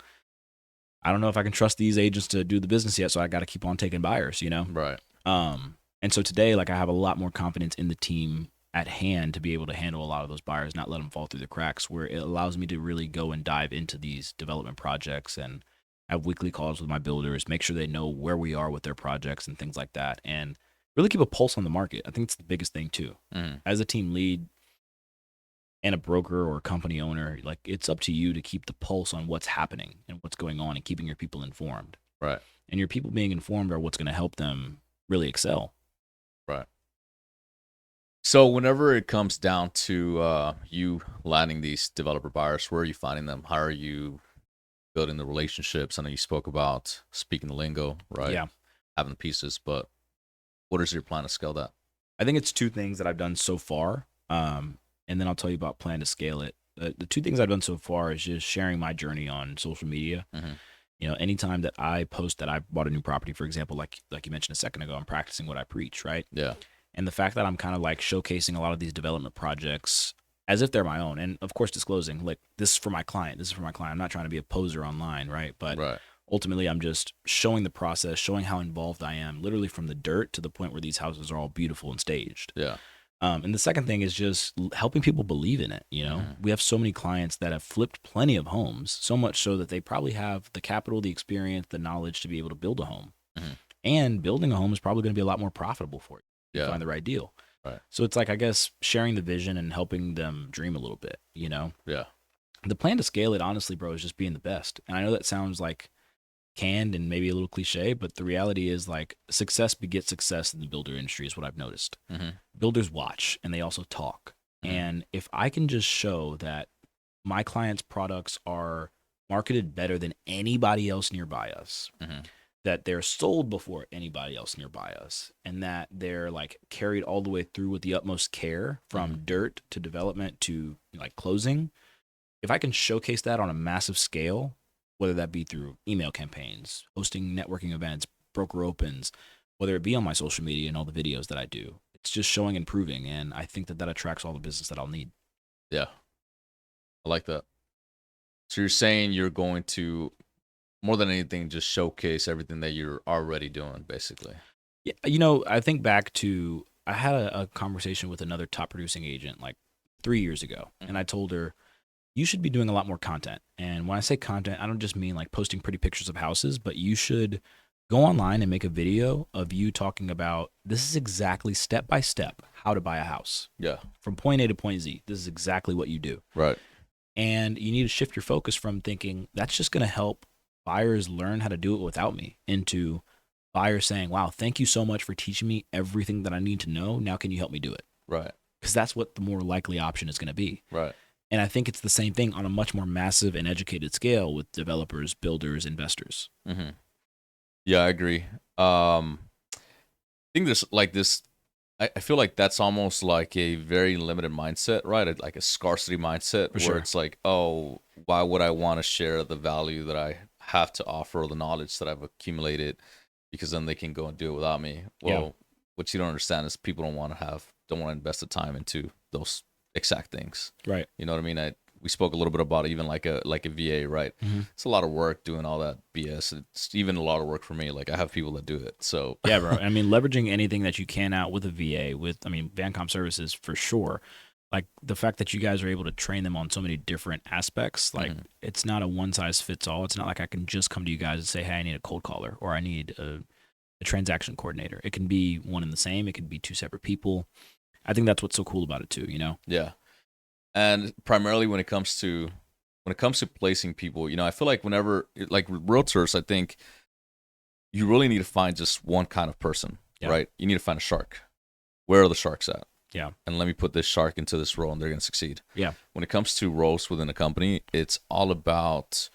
I don't know if I can trust these agents to do the business yet, so I got to keep on taking buyers, Right. And so today, like, I have a lot more confidence in the team at hand to be able to handle a lot of those buyers, not let them fall through the cracks, where it allows me to really go and dive into these development projects and have weekly calls with my builders, make sure they know where we are with their projects and things like that, and really keep a pulse on the market. I think it's the biggest thing too. As a team lead and a broker or a company owner, like, it's up to you to keep the pulse on what's happening and what's going on and keeping your people informed. Right. And your people being informed are what's going to help them really excel. Right. So whenever it comes down to you landing these developer buyers, where are you finding them? How are you building the relationships? I know you spoke about speaking the lingo, right? Yeah. Having the pieces, but what is your plan to scale that? I think it's two things that I've done so far. And then I'll tell you about plan to scale it. The two things I've done so far is just sharing my journey on social media. Anytime that I post that I bought a new property, for example, like you mentioned a second ago, I'm practicing what I preach, right? Yeah. And the fact that I'm kind of like showcasing a lot of these development projects as if they're my own, and of course disclosing, like, this is for my client. This is for my client. I'm not trying to be a poser online, right? But ultimately, I'm just showing the process, showing how involved I am, literally from the dirt to the point where these houses are all beautiful and staged. Yeah. And the second thing is just helping people believe in it. We have so many clients that have flipped plenty of homes, so much so that they probably have the capital, the experience, the knowledge to be able to build a home. And building a home is probably going to be a lot more profitable for you. Yeah. Find the right deal. Right. So it's like, I guess, sharing the vision and helping them dream a little bit, Yeah. The plan to scale it, honestly, bro, is just being the best. And I know that sounds like canned and maybe a little cliche, but the reality is, like, success begets success in the builder industry is what I've noticed. Builders watch and they also talk. And if I can just show that my clients' products are marketed better than anybody else nearby us, that they're sold before anybody else nearby us, and that they're, like, carried all the way through with the utmost care from dirt to development to, like, closing, if I can showcase that on a massive scale, whether that be through email campaigns, hosting networking events, broker opens, whether it be on my social media and all the videos that I do, it's just showing and proving. And I think that attracts all the business that I'll need. Yeah. I like that. So you're saying you're going to, more than anything, just showcase everything that you're already doing, basically. Yeah. I think back to, I had a conversation with another top producing agent like 3 years ago. And I told her, you should be doing a lot more content. And when I say content, I don't just mean like posting pretty pictures of houses, but you should go online and make a video of you talking about, this is exactly step by step how to buy a house. Yeah. From point A to point Z. This is exactly what you do. Right. And you need to shift your focus from thinking that's just going to help buyers learn how to do it without me into buyers saying, wow, thank you so much for teaching me everything that I need to know. Now, can you help me do it? Right. Because that's what the more likely option is going to be. Right. And I think it's the same thing on a much more massive and educated scale with developers, builders, investors. Mm-hmm. Yeah, I agree. I think there's like this. I feel like that's almost like a very limited mindset, right? Like a scarcity mindset, where sure. it's like, oh, why would I want to share the value that I have to offer, or the knowledge that I've accumulated, because then they can go and do it without me. Well, what you don't understand is people don't want to invest the time into those exact things. Right. You know what I mean? We spoke a little bit about even like a VA, right? Mm-hmm. It's a lot of work doing all that BS. It's even a lot of work for me. Like I have people that do it. So yeah, bro. I mean, leveraging anything that you can out with a VA, Vancom services for sure. Like the fact that you guys are able to train them on so many different aspects, like it's not a one size fits all. It's not like I can just come to you guys and say, hey, I need a cold caller or I need a transaction coordinator. It can be one and the same. It could be two separate people. I think that's what's so cool about it too, you know? Yeah. And primarily when it comes to placing people, you know, I feel like whenever, like realtors, I think you really need to find just one kind of person, right? You need to find a shark. Where are the sharks at? Yeah. And let me put this shark into this role and they're going to succeed. Yeah. When it comes to roles within a company, it's all about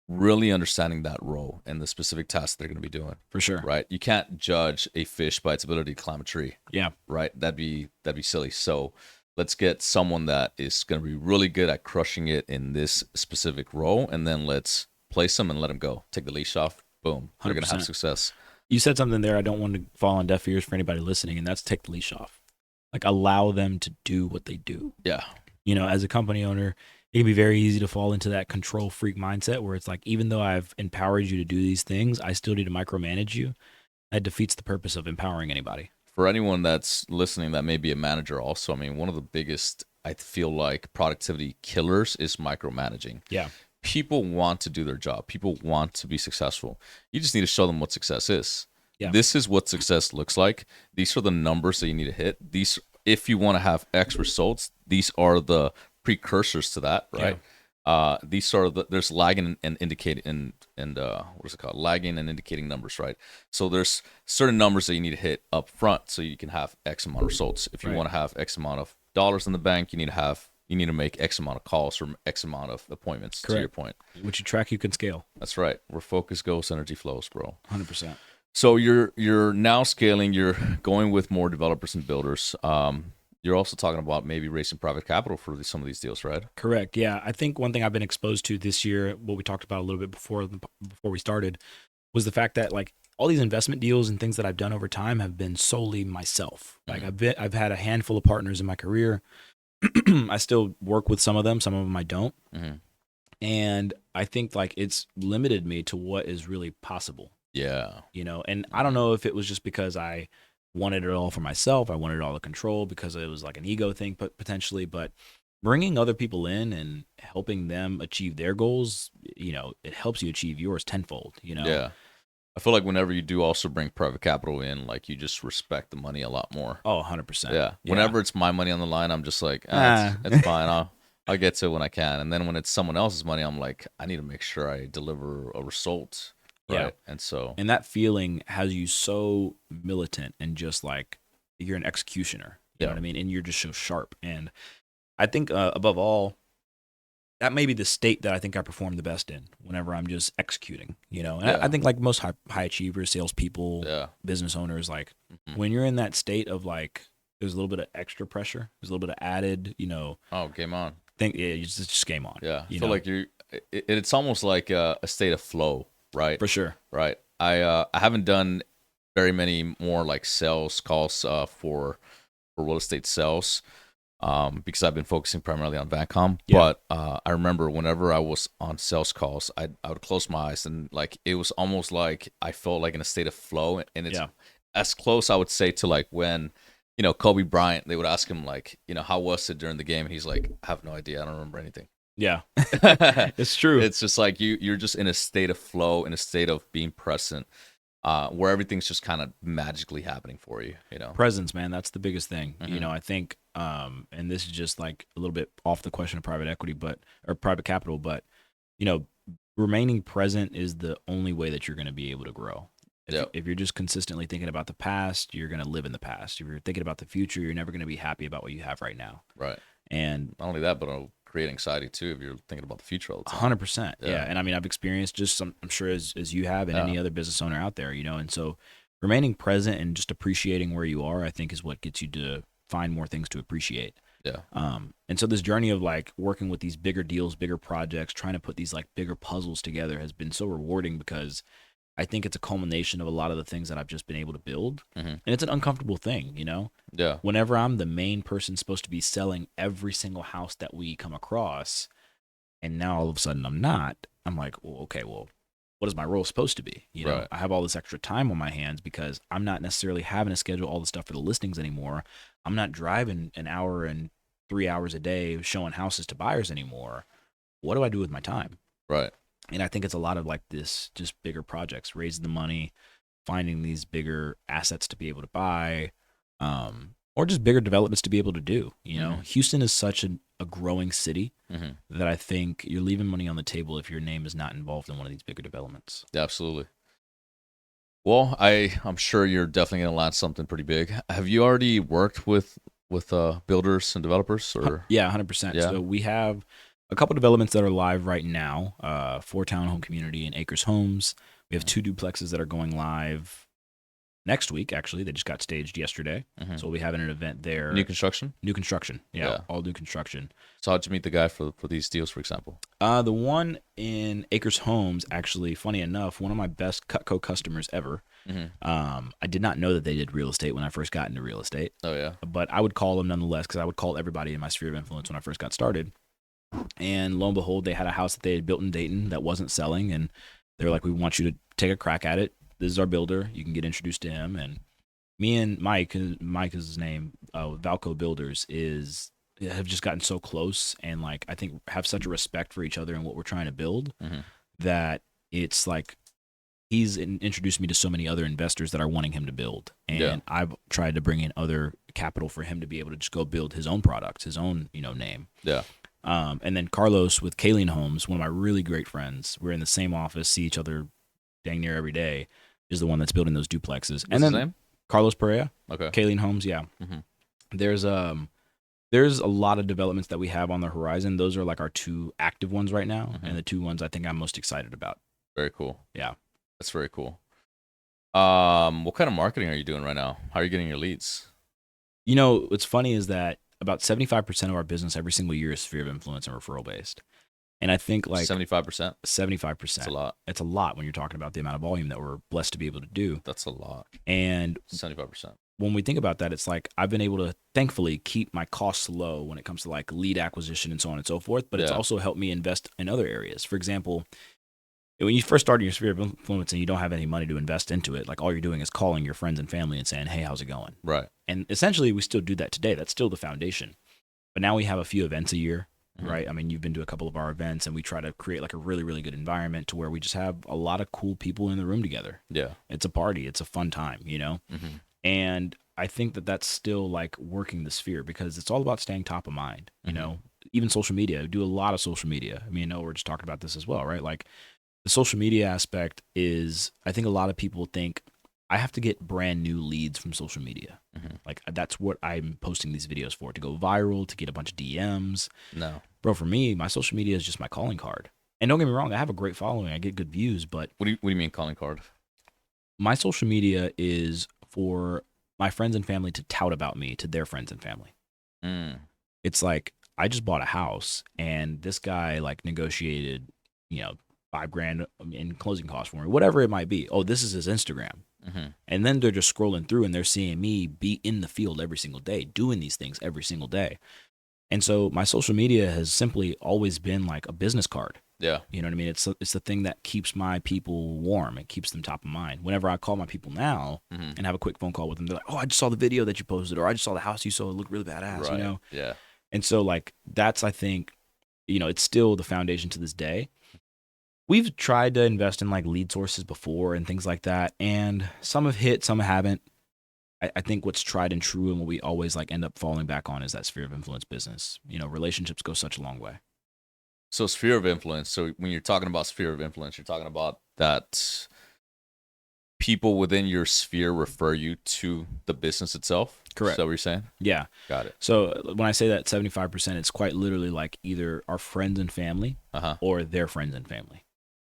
really understanding that role and the specific tasks they're going to be doing. For sure. Right? You can't judge a fish by its ability to climb a tree. Yeah. Right? That'd be silly. So let's get someone that is going to be really good at crushing it in this specific role, and then let's place them and let them go. Take the leash off. Boom. They're going to have success. You said something there I don't want to fall on deaf ears for anybody listening, and that's take the leash off. Like allow them to do what they do. Yeah. You know, as a company owner, it can be very easy to fall into that control freak mindset where it's like, even though I've empowered you to do these things, I still need to micromanage you. That defeats the purpose of empowering anybody. For anyone that's listening that may be a manager also, I mean, one of the biggest, I feel like, productivity killers is micromanaging. Yeah. People want to do their job. People want to be successful. You just need to show them what success is. Yeah. This is what success looks like. These are the numbers that you need to hit. These, if you want to have X results, these are the precursors to that, right? Yeah. These are there's lagging and indicating and what is it called? Lagging and indicating numbers, right? So there's certain numbers that you need to hit up front so you can have X amount of results. If you want to have X amount of dollars in the bank, you need to make X amount of calls or X amount of appointments. Correct. To your point, what you track, you can scale. That's right. Where focus goes, energy flows, bro. 100%. So you're now scaling. You're going with more developers and builders. You're also talking about maybe raising private capital for some of these deals, right? Correct. Yeah. I think one thing I've been exposed to this year, what we talked about a little bit before we started, was the fact that like all these investment deals and things that I've done over time have been solely myself. Like I've had a handful of partners in my career. I still work with some of them I don't. Mm-hmm. And I think like it's limited me to what is really possible. Yeah. You know, and I don't know if it was just because I wanted it all for myself. I wanted all the control because it was like an ego thing, potentially. But bringing other people in and helping them achieve their goals, you know, it helps you achieve yours tenfold, you know? Yeah. I feel like whenever you do also bring private capital in, like you just respect the money a lot more. Oh, 100%. Yeah. Whenever it's my money on the line, I'm just like, it's fine. I'll get to it when I can. And then when it's someone else's money, I'm like, I need to make sure I deliver a result. Right. Yeah. And that feeling has you so militant and just like you're an executioner. You know what I mean? And you're just so sharp. And I think above all, that may be the state that I think I perform the best in whenever I'm just executing, you know? And I think like most high achievers, salespeople, business owners, like when you're in that state of like, there's a little bit of extra pressure, there's a little bit of added, you know. Oh, game on. It's just game on. Yeah. I feel like it's almost like a state of flow. Right. For sure. Right. I haven't done very many more like sales calls for real estate sales because I've been focusing primarily on Vancom. Yeah. But I remember whenever I was on sales calls, I would close my eyes and like it was almost like I felt like in a state of flow. And it's as close, I would say, to like when, you know, Kobe Bryant, they would ask him like, you know, how was it during the game? And he's like, I have no idea. I don't remember anything. Yeah, it's true. It's just like you're just in a state of flow, in a state of being present, where everything's just kind of magically happening for you, you know. Presence, man, that's the biggest thing. You know, I think, and this is just like a little bit off the question of private equity, or private capital, but you know, remaining present is the only way that you're going to be able to grow. Yep. If you're just consistently thinking about the past, you're going to live in the past. If you're thinking about the future, you're never going to be happy about what you have right now. Right. And not only that, but it'll create anxiety too if you're thinking about the future all the time. 100%. Yeah. And I mean, I've experienced just some, I'm sure as you have and any other business owner out there, you know, and so remaining present and just appreciating where you are, I think is what gets you to find more things to appreciate. Yeah. And so this journey of like working with these bigger deals, bigger projects, trying to put these like bigger puzzles together has been so rewarding because I think it's a culmination of a lot of the things that I've just been able to build. And it's an uncomfortable thing, you know? Yeah. Whenever I'm the main person supposed to be selling every single house that we come across, and now all of a sudden I'm not, I'm like, well, okay, well, what is my role supposed to be? You know, Right. I have all this extra time on my hands because I'm not necessarily having to schedule all the stuff for the listings anymore. I'm not driving an hour and 3 hours a day showing houses to buyers anymore. What do I do with my time? Right. And I think it's a lot of like this, just bigger projects, raising the money, finding these bigger assets to be able to buy, or just bigger developments to be able to do. You know, Houston is such a growing city that I think you're leaving money on the table if your name is not involved in one of these bigger developments. Yeah, absolutely. Well, I'm sure you're definitely going to launch something pretty big. Have you already worked with builders and developers? Or Yeah, 100%. Yeah. So we have a couple developments that are live right now, 4 townhome community in Acres Homes. We have 2 duplexes that are going live next week, actually. They just got staged yesterday. So we'll be having an event there. New construction? New construction. Yeah, Yeah. all new construction. So how'd you meet the guy for these deals, for example? The one in Acres Homes, actually, funny enough, one of my best 𝐿𝐴 customers ever. I did not know that they did real estate when I first got into real estate. Oh, yeah. But I would call them nonetheless because I would call everybody in my sphere of influence when I first got started. And lo and behold, they had a house that they had built in Dayton that wasn't selling. And they were like, we want you to take a crack at it. This is our builder. You can get introduced to him. And me and Mike is his name, 𝐿𝐴 Builders, have just gotten so close and like I think have such a respect for each other and what we're trying to build that it's like he's introduced me to so many other investors that are wanting him to build. And I've tried to bring in other capital for him to be able to just go build his own products, his own, you know, name. Yeah. And then Carlos with 𝐾𝐨 Homes, one of my really great friends. We're in the same office, see each other dang near every day, is the one that's building those duplexes. What's and then his name? Carlos Perea. Okay. 𝐾𝐨 Homes, yeah. There's a lot of developments that we have on the horizon. Those are like our 2 active ones right now, and the 2 ones I think I'm most excited about. Very cool. Yeah. That's very cool. What kind of marketing are you doing right now? How are you getting your leads? You know, what's funny is that about 75% of our business every single year is sphere of influence and referral based. And I think like 75%? 75%. That's a lot. It's a lot when you're talking about the amount of volume that we're blessed to be able to do. That's a lot. And 75%. when we think about that, it's like I've been able to thankfully keep my costs low when it comes to like lead acquisition and so on and so forth. But it's also helped me invest in other areas. For example, when you first start in your sphere of influence and you don't have any money to invest into it, like all you're doing is calling your friends and family and saying, hey, how's it going? Right. And essentially we still do that today. That's still the foundation. But now we have a few events a year, right? I mean, you've been to a couple of our events and we try to create like a really, really good environment to where we just have a lot of cool people in the room together. Yeah. It's a party. It's a fun time, you know? And I think that that's still like working the sphere because it's all about staying top of mind, you know? Even social media, we do a lot of social media. I mean, I know we're just talking about this as well, right? Like the social media aspect is, I think a lot of people think I have to get brand new leads from social media. Like that's what I'm posting these videos for, to go viral, to get a bunch of DMs. No. Bro, for me, my social media is just my calling card. And don't get me wrong, I have a great following. I get good views, but What do you mean calling card? my social media is for my friends and family to tout about me to their friends and family. It's like, I just bought a house and this guy like negotiated, you know, $5,000 in closing costs for me, whatever it might be. Oh, this is his Instagram. And then they're just scrolling through and they're seeing me be in the field every single day, doing these things every single day. And so my social media has simply always been like a business card. Yeah. You know what I mean? It's the thing that keeps my people warm. It keeps them top of mind. Whenever I call my people now and have a quick phone call with them, they're like, oh, I just saw the video that you posted, or I just saw the house you sold. It looked really badass, Right. you know? Yeah. And so like, that's, I think, you know, it's still the foundation to this day. We've tried to invest in like lead sources before and things like that. And some have hit, some haven't. I think what's tried and true and what we always like end up falling back on is that sphere of influence business. You know, relationships go such a long way. So sphere of influence. So when you're talking about sphere of influence, you're talking about that people within your sphere refer you to the business itself. Correct. Is that what you're saying? Yeah. Got it. So when I say that 75%, it's quite literally like either our friends and family or their friends and family.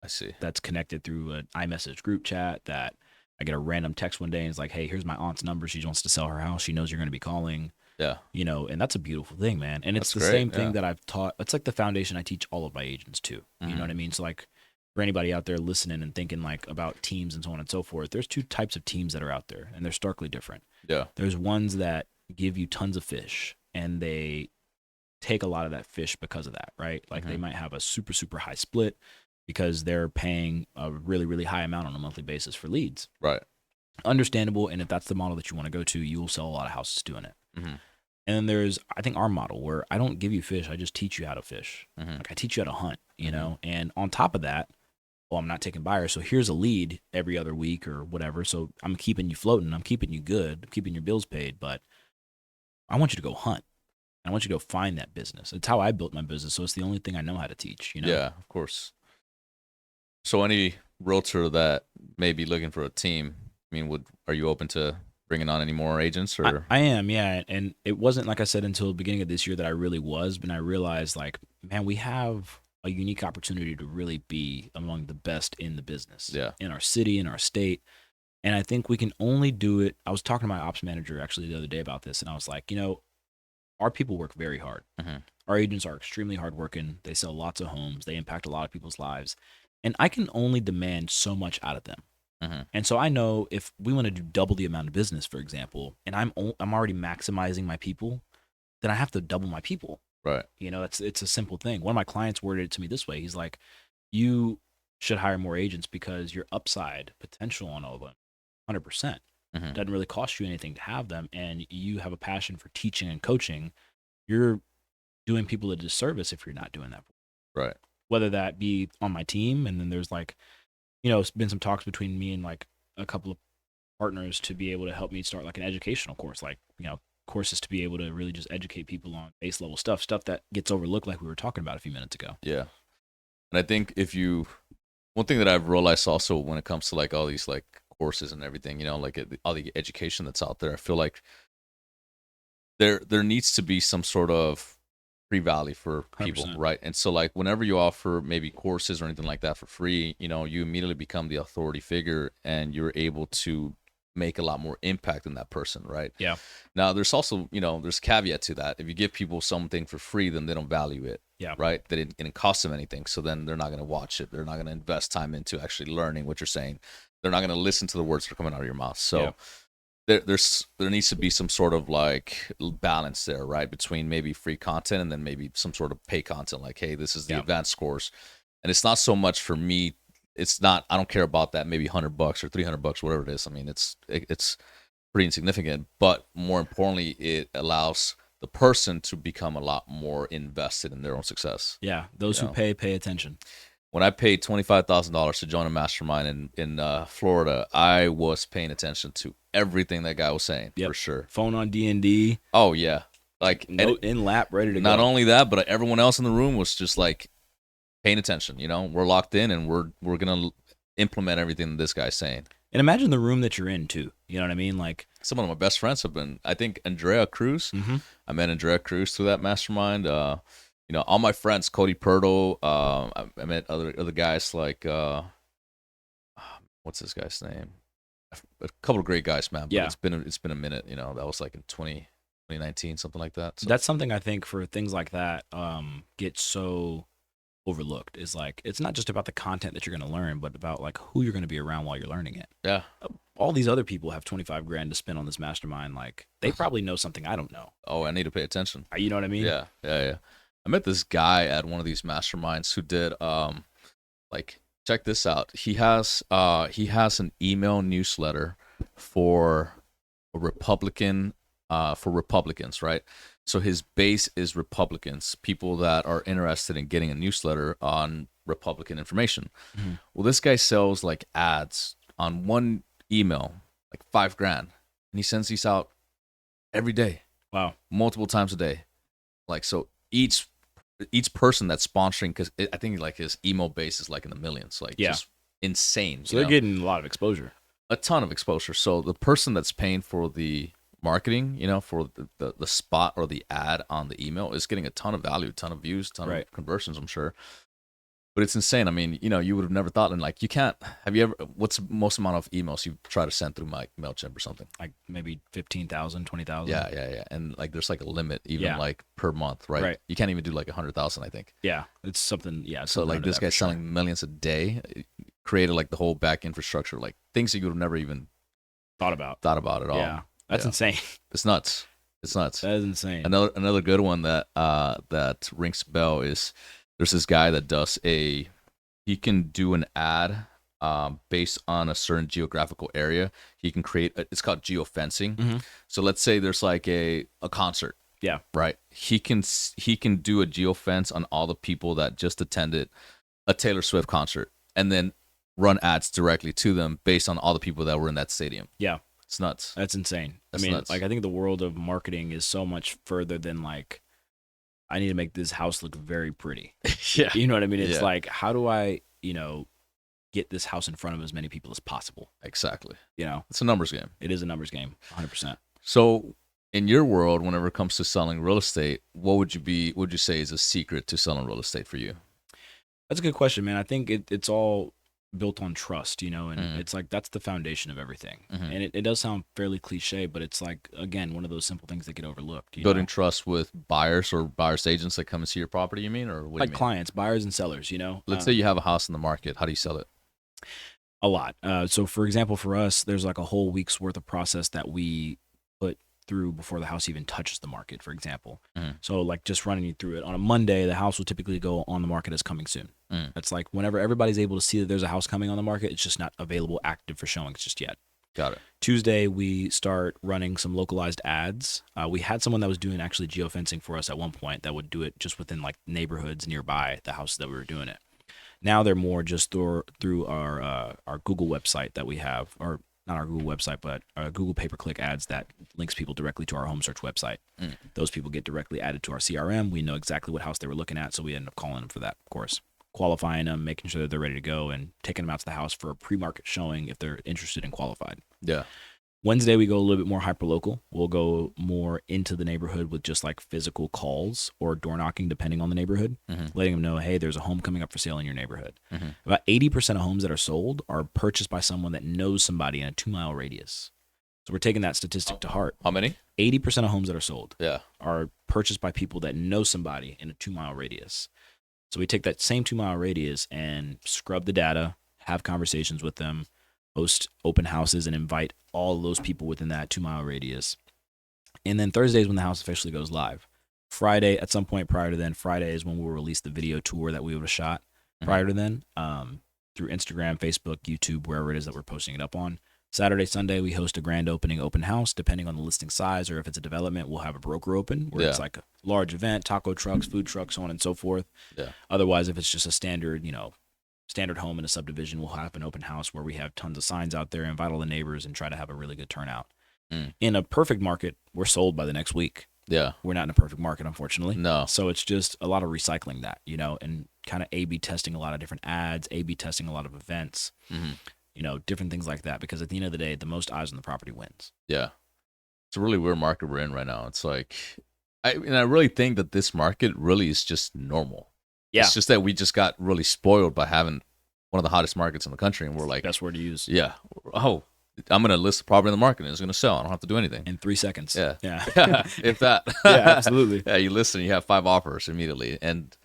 I see. That's connected through an iMessage group chat that I get a random text one day and it's like, hey, here's my aunt's number. She wants to sell her house. She knows you're going to be calling. Yeah. You know, and that's a beautiful thing, man. And it's That's the great, same thing yeah. that I've taught. It's like the foundation I teach all of my agents too. You know what I mean? So like for anybody out there listening and thinking like about teams and so on and so forth, there's two types of teams that are out there and they're starkly different. Yeah. There's ones that give you tons of fish and they take a lot of that fish because of that, right? Like they might have a super, super high split because they're paying a really, really high amount on a monthly basis for leads. Right. Understandable. And if that's the model that you want to go to, you will sell a lot of houses doing it. And then there's, I think, our model where I don't give you fish. I just teach you how to fish. Like I teach you how to hunt, you know? And on top of that, well, I'm not taking buyers. So here's a lead every other week or whatever. So I'm keeping you floating. I'm keeping you good. I'm keeping your bills paid. But I want you to go hunt. I want you to go find that business. It's how I built my business. So it's the only thing I know how to teach, you know? Yeah, of course. So any realtor that may be looking for a team, I mean, are you open to bringing on any more agents? Or I am, yeah. And it wasn't, like I said, until the beginning of this year that I really was. But I realized, like, man, we have a unique opportunity to really be among the best in the business. Yeah. In our city, in our state. And I think we can only do it. I was talking to my ops manager actually the other day about this. And I was like, you know, our people work very hard. Our agents are extremely hardworking. They sell lots of homes. They impact a lot of people's lives. And I can only demand so much out of them. And so I know if we want to do double the amount of business, for example, and I'm already maximizing my people, then I have to double my people. Right. You know, it's a simple thing. One of my clients worded it to me this way. He's like, you should hire more agents because your upside potential on all of them, 100%. Doesn't really cost you anything to have them. And you have a passion for teaching and coaching. You're doing people a disservice if you're not doing that. Right. Whether that be on my team, and then there's like, you know, it's been some talks between me and like a couple of partners to be able to help me start like an educational course, like, you know, courses to be able to really just educate people on base level stuff that gets overlooked, like we were talking about a few minutes ago. Yeah. And I think one thing that I've realized also when it comes to like all these like courses and everything, you know, like all the education that's out there, I feel like there needs to be some sort of pre-value for people, 100%. right? And so like whenever you offer maybe courses or anything like that for free, you know, you immediately become the authority figure and you're able to make a lot more impact in that person, right? Yeah. Now there's also, you know, there's caveat to that. If you give people something for free, then they don't value it. Yeah. Right. That it didn't cost them anything. So then they're not going to watch it. They're not going to invest time into actually learning what you're saying. They're not going to listen to the words that are coming out of your mouth. So there needs to be some sort of like balance there, right? Between maybe free content and then maybe some sort of pay content. Like, hey, this is the advanced course. And it's not so much for me. It's not, I don't care about that, maybe $100 or $300, whatever it is. I mean, it's pretty insignificant, but more importantly, it allows the person to become a lot more invested in their own success. Yeah. Those who pay attention. When I paid $25,000 to join a mastermind in Florida, I was paying attention to everything that guy was saying, for sure. Phone on D&D. Oh, yeah. Like Note in lap, ready to go. Not only that, but everyone else in the room was just like paying attention. You know, we're locked in and we're going to implement everything that this guy's saying. And imagine the room that you're in, too. You know what I mean? Like, some of my best friends have been, I think, 𝐸𝐸𝐶. I met 𝐸𝐸𝐶 through that mastermind. You know, all my friends, Cody Purtle, I met other guys like, what's this guy's name? A couple of great guys, man. But it's been a minute. You know, that was like in 2019, something like that. So. That's something I think for things like that get so overlooked. Is like, it's not just about the content that you're going to learn, but about like who you're going to be around while you're learning it. Yeah. All these other people have $25,000 to spend on this mastermind. Like, they probably know something I don't know. Oh, I need to pay attention. You know what I mean? Yeah. I met this guy at one of these masterminds who did like, check this out. He has an email newsletter for a Republican for Republicans, right? So his base is Republicans, people that are interested in getting a newsletter on Republican information. Well, this guy sells like ads on one email, like $5,000, and he sends these out every day. Wow. Multiple times a day. Like, so each each person that's sponsoring, because I think like his email base is like in the millions, like Yeah. just insane. So they're getting a lot of exposure. A ton of exposure. So the person that's paying for the marketing, for the spot or the ad on the email is getting a ton of value, ton of views, ton of conversions, I'm sure. But it's insane. I mean, you would have never thought, and like, you can't, what's the most amount of emails you try to send through MailChimp or something? Like maybe 15,000, 20,000. Yeah. And like, there's like a limit even like per month, right? You can't even do like 100,000, I think. Yeah. It's something, yeah. So like this guy's selling millions a day, created like the whole back infrastructure, like things that you would have never even thought about at all. Yeah. That's insane. It's nuts. That is insane. Another good one that rings a bell is, there's this guy that he can do an ad based on a certain geographical area. He can create, it's called geofencing. Mm-hmm. So let's say there's like a concert. Yeah. Right. He can do a geofence on all the people that just attended a Taylor Swift concert, and then run ads directly to them based on all the people that were in that stadium. Yeah. It's nuts. That's insane. That's nuts. Like, I think the world of marketing is so much further than like, I need to make this house look very pretty. Yeah. You know what I mean? It's like, how do I, get this house in front of as many people as possible? Exactly. It's a numbers game. It is a numbers game, 100%. So in your world, whenever it comes to selling real estate, what would you say is a secret to selling real estate for you? That's a good question, man. I think it's all built on trust, and it's like, that's the foundation of everything. And it does sound fairly cliche, but it's like, again, one of those simple things that get overlooked. Building trust with buyers or buyers agents that come and see your property, you mean? Or what do you mean? Clients, buyers and sellers, Let's say you have a house in the market. How do you sell it? A lot. So for example, for us, there's like a whole week's worth of process that we put through before the house even touches the market, for example. So like, just running you through it, on a Monday, the house will typically go on the market as coming soon. That's like, whenever everybody's able to see that there's a house coming on the market, it's just not available active for showings just yet. Got it. Tuesday, we start running some localized ads. We had someone that was doing actually geofencing for us at one point that would do it just within like neighborhoods nearby the house that we were doing it. Now they're more just through our Google website that we have, or not our Google website, but Google pay-per-click ads that links people directly to our home search website. Those people get directly added to our CRM. We know exactly what house they were looking at, so we end up calling them for that, of course. Qualifying them, making sure that they're ready to go, and taking them out to the house for a pre-market showing if they're interested and qualified. Yeah. Wednesday, we go a little bit more hyper-local. We'll go more into the neighborhood with just like physical calls or door knocking, depending on the neighborhood, letting them know, hey, there's a home coming up for sale in your neighborhood. About 80% of homes that are sold are purchased by someone that knows somebody in a 2-mile radius. So we're taking that statistic to heart. How many? 80% of homes that are sold are purchased by people that know somebody in a 2-mile radius. So we take that same 2-mile radius and scrub the data, have conversations with them, host open houses, and invite all of those people within that 2-mile radius. And then Thursday is when the house officially goes live. Friday, at some point prior to then, Friday is when we'll release the video tour that we would have shot prior to then, through Instagram, Facebook, YouTube, wherever it is that we're posting it up on. Saturday, Sunday, we host a grand opening open house. Depending on the listing size, or if it's a development, we'll have a broker open where it's like a large event, taco trucks, food trucks, so on and so forth. Otherwise, if it's just a standard home in a subdivision, we'll have an open house where we have tons of signs out there, invite all the neighbors, and try to have a really good turnout. In a perfect market, we're sold by the next week. Yeah. We're not in a perfect market, unfortunately. No. So it's just a lot of recycling that, and kind of A/B testing a lot of different ads, A/B testing a lot of events, different things like that. Because at the end of the day, the most eyes on the property wins. Yeah. It's a really weird market we're in right now. It's like, I really think that this market really is just normal. Yeah. It's just that we just got really spoiled by having one of the hottest markets in the country, and we're like, best word to use. Yeah. Oh, I'm going to list the property in the market and it's going to sell. I don't have to do anything. In 3 seconds. Yeah. Yeah. If that. Yeah, absolutely. Yeah, you listen, you have 5 offers immediately. And,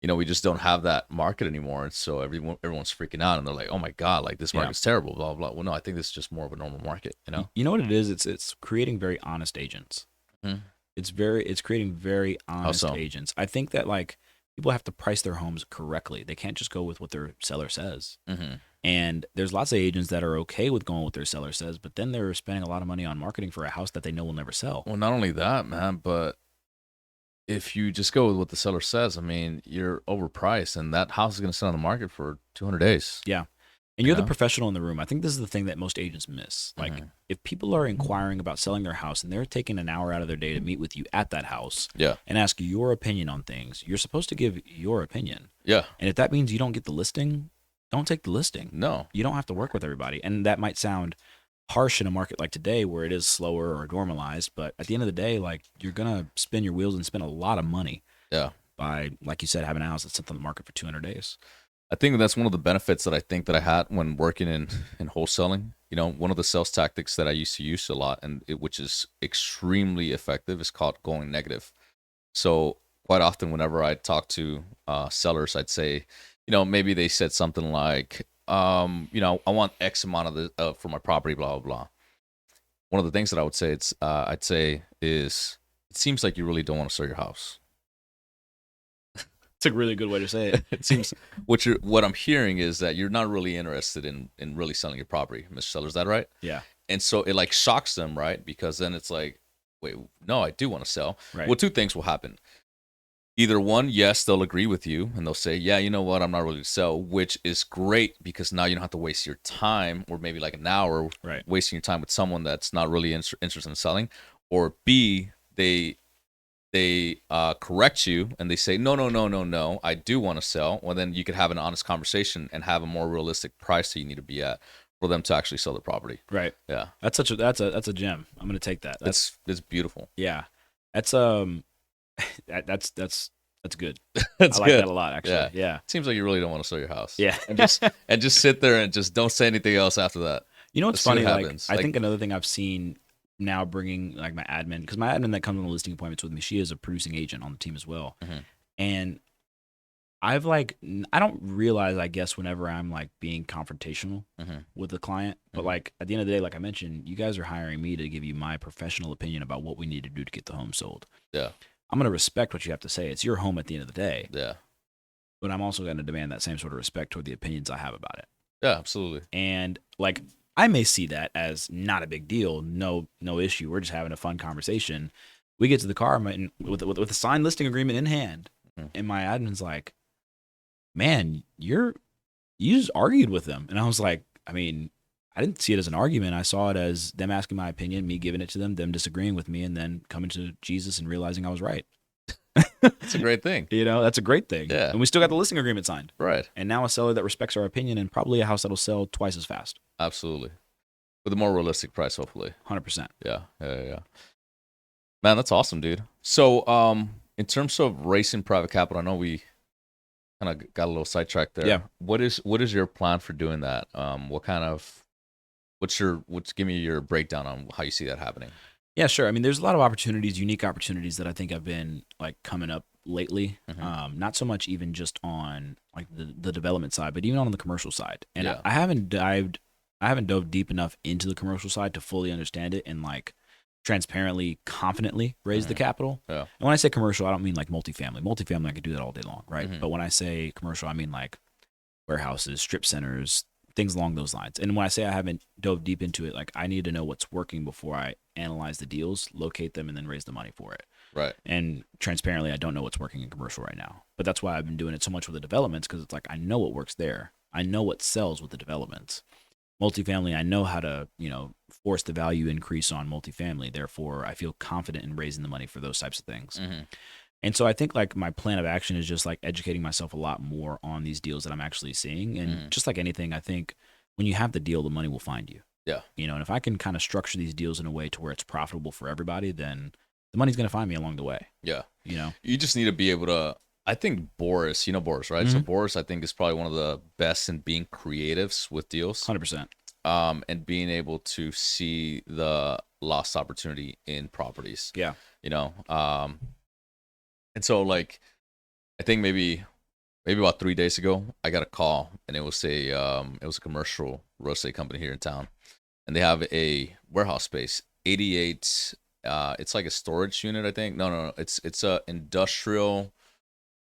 we just don't have that market anymore. And so everyone's freaking out, and they're like, oh my God, like this market's terrible, blah, blah, blah. Well, no, I think this is just more of a normal market, You know what it is? It's creating very honest agents. It's creating very honest agents. I think that like people have to price their homes correctly. They can't just go with what their seller says. And there's lots of agents that are okay with going with their seller says, but then they're spending a lot of money on marketing for a house that they know will never sell. Well, not only that, man, but if you just go with what the seller says, I mean, you're overpriced, and that house is going to sit on the market for 200 days. Yeah. And you're the Yeah. professional in the room. I think this is the thing that most agents miss. Like, if people are inquiring about selling their house and they're taking an hour out of their day to meet with you at that house Yeah. and ask your opinion on things, you're supposed to give your opinion. Yeah. And if that means you don't get the listing, don't take the listing. No. You don't have to work with everybody. And that might sound harsh in a market like today where it is slower or normalized, but at the end of the day, like, you're going to spin your wheels and spend a lot of money Yeah. by, like you said, having a house that's sits on the market for 200 days. I think that's one of the benefits that I think that I had when working in wholesaling. You know, one of the sales tactics that I used to use a lot, which is extremely effective, is called going negative. So quite often, whenever I talk to sellers, I'd say, you know, maybe they said something like, you know, I want X amount of for my property, blah blah blah. One of the things that I would say I'd say is, it seems like you really don't want to sell your house. It's a really good way to say it. It seems what I'm hearing is that you're not really interested in really selling your property, Mr. Seller. Is that right? Yeah. And so it like shocks them, right? Because then it's like, wait, no, I do want to sell. Right. Well, two things will happen. Either one, yes, they'll agree with you and they'll say, yeah, you know what, I'm not ready to sell, which is great because now you don't have to waste your time, or maybe like an hour wasting your time with someone that's not really interested in selling. Or B, they correct you and they say, no, I do want to sell. Well, then you could have an honest conversation and have a more realistic price that you need to be at for them to actually sell the property. Right. Yeah. That's a gem. I'm gonna take that. It's beautiful. Yeah. That's that's good. That's I like good. that a lot, actually. Yeah. It seems like you really don't want to sell your house. Yeah. and just sit there and just don't say anything else after that. You know what's Let's see funny? what Like, happens. I think another thing I've seen now, bringing like my admin, because my admin that comes on the listing appointments with me, she is a producing agent on the team as well. And I don't realize, I guess, whenever I'm like being confrontational with the client, but like at the end of the day, like I mentioned, you guys are hiring me to give you my professional opinion about what we need to do to get the home sold. Yeah. I'm going to respect what you have to say. It's your home at the end of the day. Yeah. But I'm also going to demand that same sort of respect toward the opinions I have about it. Yeah, absolutely. And like, I may see that as not a big deal, no issue. We're just having a fun conversation. We get to the car with a signed listing agreement in hand, and my admin's like, "Man, you just argued with them." And I was like, I mean, I didn't see it as an argument. I saw it as them asking my opinion, me giving it to them disagreeing with me, and then coming to Jesus and realizing I was right. It's a great thing. You know, that's a great thing. Yeah. And we still got the listing agreement signed. Right. And now a seller that respects our opinion, and probably a house that'll sell twice as fast. Absolutely. With a more realistic price, hopefully. 100%. Yeah. Man, that's awesome, dude. So, in terms of raising private capital, I know we kind of got a little sidetracked there. Yeah. What is your plan for doing that? Give me your breakdown on how you see that happening. Yeah, sure. I mean, there's a lot of opportunities, unique opportunities that I think have been like coming up lately. Not so much even just on like the development side, but even on the commercial side. And Yeah. I haven't dove deep enough into the commercial side to fully understand it and like transparently, confidently raise the capital. Yeah. And when I say commercial, I don't mean like multifamily. Multifamily, I could do that all day long, right? But when I say commercial, I mean like warehouses, strip centers, things along those lines. And when I say I haven't dove deep into it, like I need to know what's working before I analyze the deals, locate them, and then raise the money for it. Right. And transparently, I don't know what's working in commercial right now. But that's why I've been doing it so much with the developments, because it's like I know what works there. I know what sells with the developments. Multifamily, I know how to, force the value increase on multifamily. Therefore, I feel confident in raising the money for those types of things. And so I think like my plan of action is just like educating myself a lot more on these deals that I'm actually seeing. And just like anything, I think when you have the deal, the money will find you. Yeah. And if I can kind of structure these deals in a way to where it's profitable for everybody, then the money's going to find me along the way. Yeah. You just need to be able to, I think Boris, Boris, right? So Boris, I think, is probably one of the best in being creatives with deals. 100%. And being able to see the lost opportunity in properties. Yeah. And so like, I think maybe about 3 days ago, I got a call, and it was a commercial real estate company here in town, and they have a warehouse space, 88. It's like a storage unit, I think. No. It's a industrial.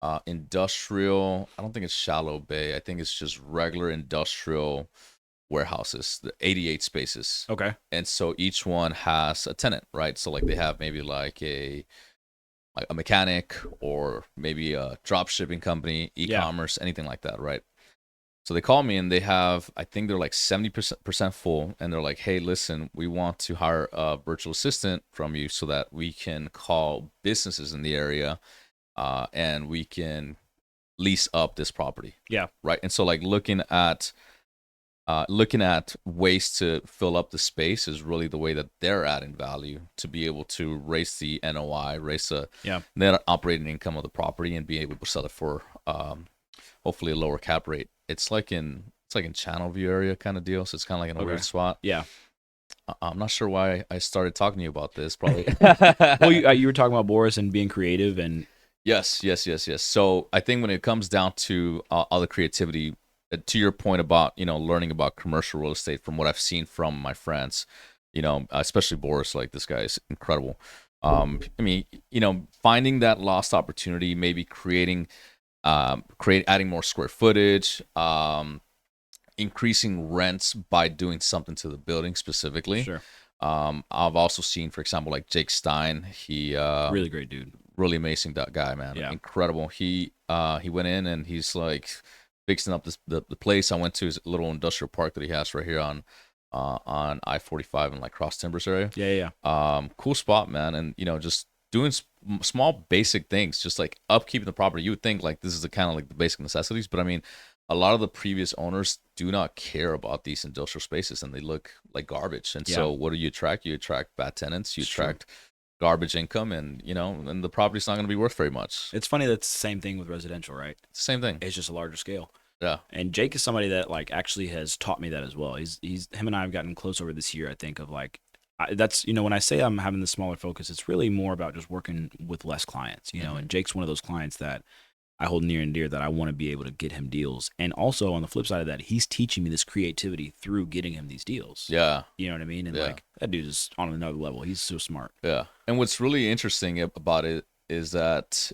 I don't think it's shallow bay. I think it's just regular industrial warehouses. The 88 spaces. Okay. And so each one has a tenant, right? So like they have maybe like a mechanic, or maybe a drop shipping company, e-commerce, anything like that, right? So they call me and they have, I think they're like 70% full. And they're like, hey, listen, we want to hire a virtual assistant from you so that we can call businesses in the area and we can lease up this property. Yeah. Right. And so like looking at ways to fill up the space is really the way that they're adding value to be able to raise the NOI, raise the net operating income of the property, and be able to sell it for hopefully a lower cap rate. It's like in Channelview area kind of deal. So it's kind of like in a weird spot. Yeah. I'm not sure why I started talking to you about this. Probably. Well, you were talking about Boris and being creative and. Yes. So I think when it comes down to all the creativity, to your point about, learning about commercial real estate from what I've seen from my friends, especially Boris, like this guy is incredible. I mean, finding that lost opportunity, maybe adding more square footage, increasing rents by doing something to the building specifically. Sure. I've also seen, for example, like Jake Stein. He really great dude, really amazing guy, man. Yeah. Incredible. He went in and he's like fixing up the place. I went to his little industrial park that he has right here on I-45 in like Cross Timbers area. Yeah. Cool spot, man. And just doing small basic things, just like upkeeping the property. You would think like this is the kind of like the basic necessities, but I mean, a lot of the previous owners do not care about these industrial spaces and they look like garbage. And so what do you attract? You attract bad tenants, you attract garbage income, and and the property's not going to be worth very much. It's funny that's the same thing with residential, right? It's the same thing. It's just a larger scale. Yeah. And Jake is somebody that like actually has taught me that as well. Him and I have gotten close over this year, I think, of like that's when I say I'm having the smaller focus, it's really more about just working with less clients, and Jake's one of those clients that I hold near and dear, that I want to be able to get him deals. And also on the flip side of that, he's teaching me this creativity through getting him these deals. Yeah. You know what I mean? And like that dude is on another level. He's so smart. Yeah. And what's really interesting about it is that,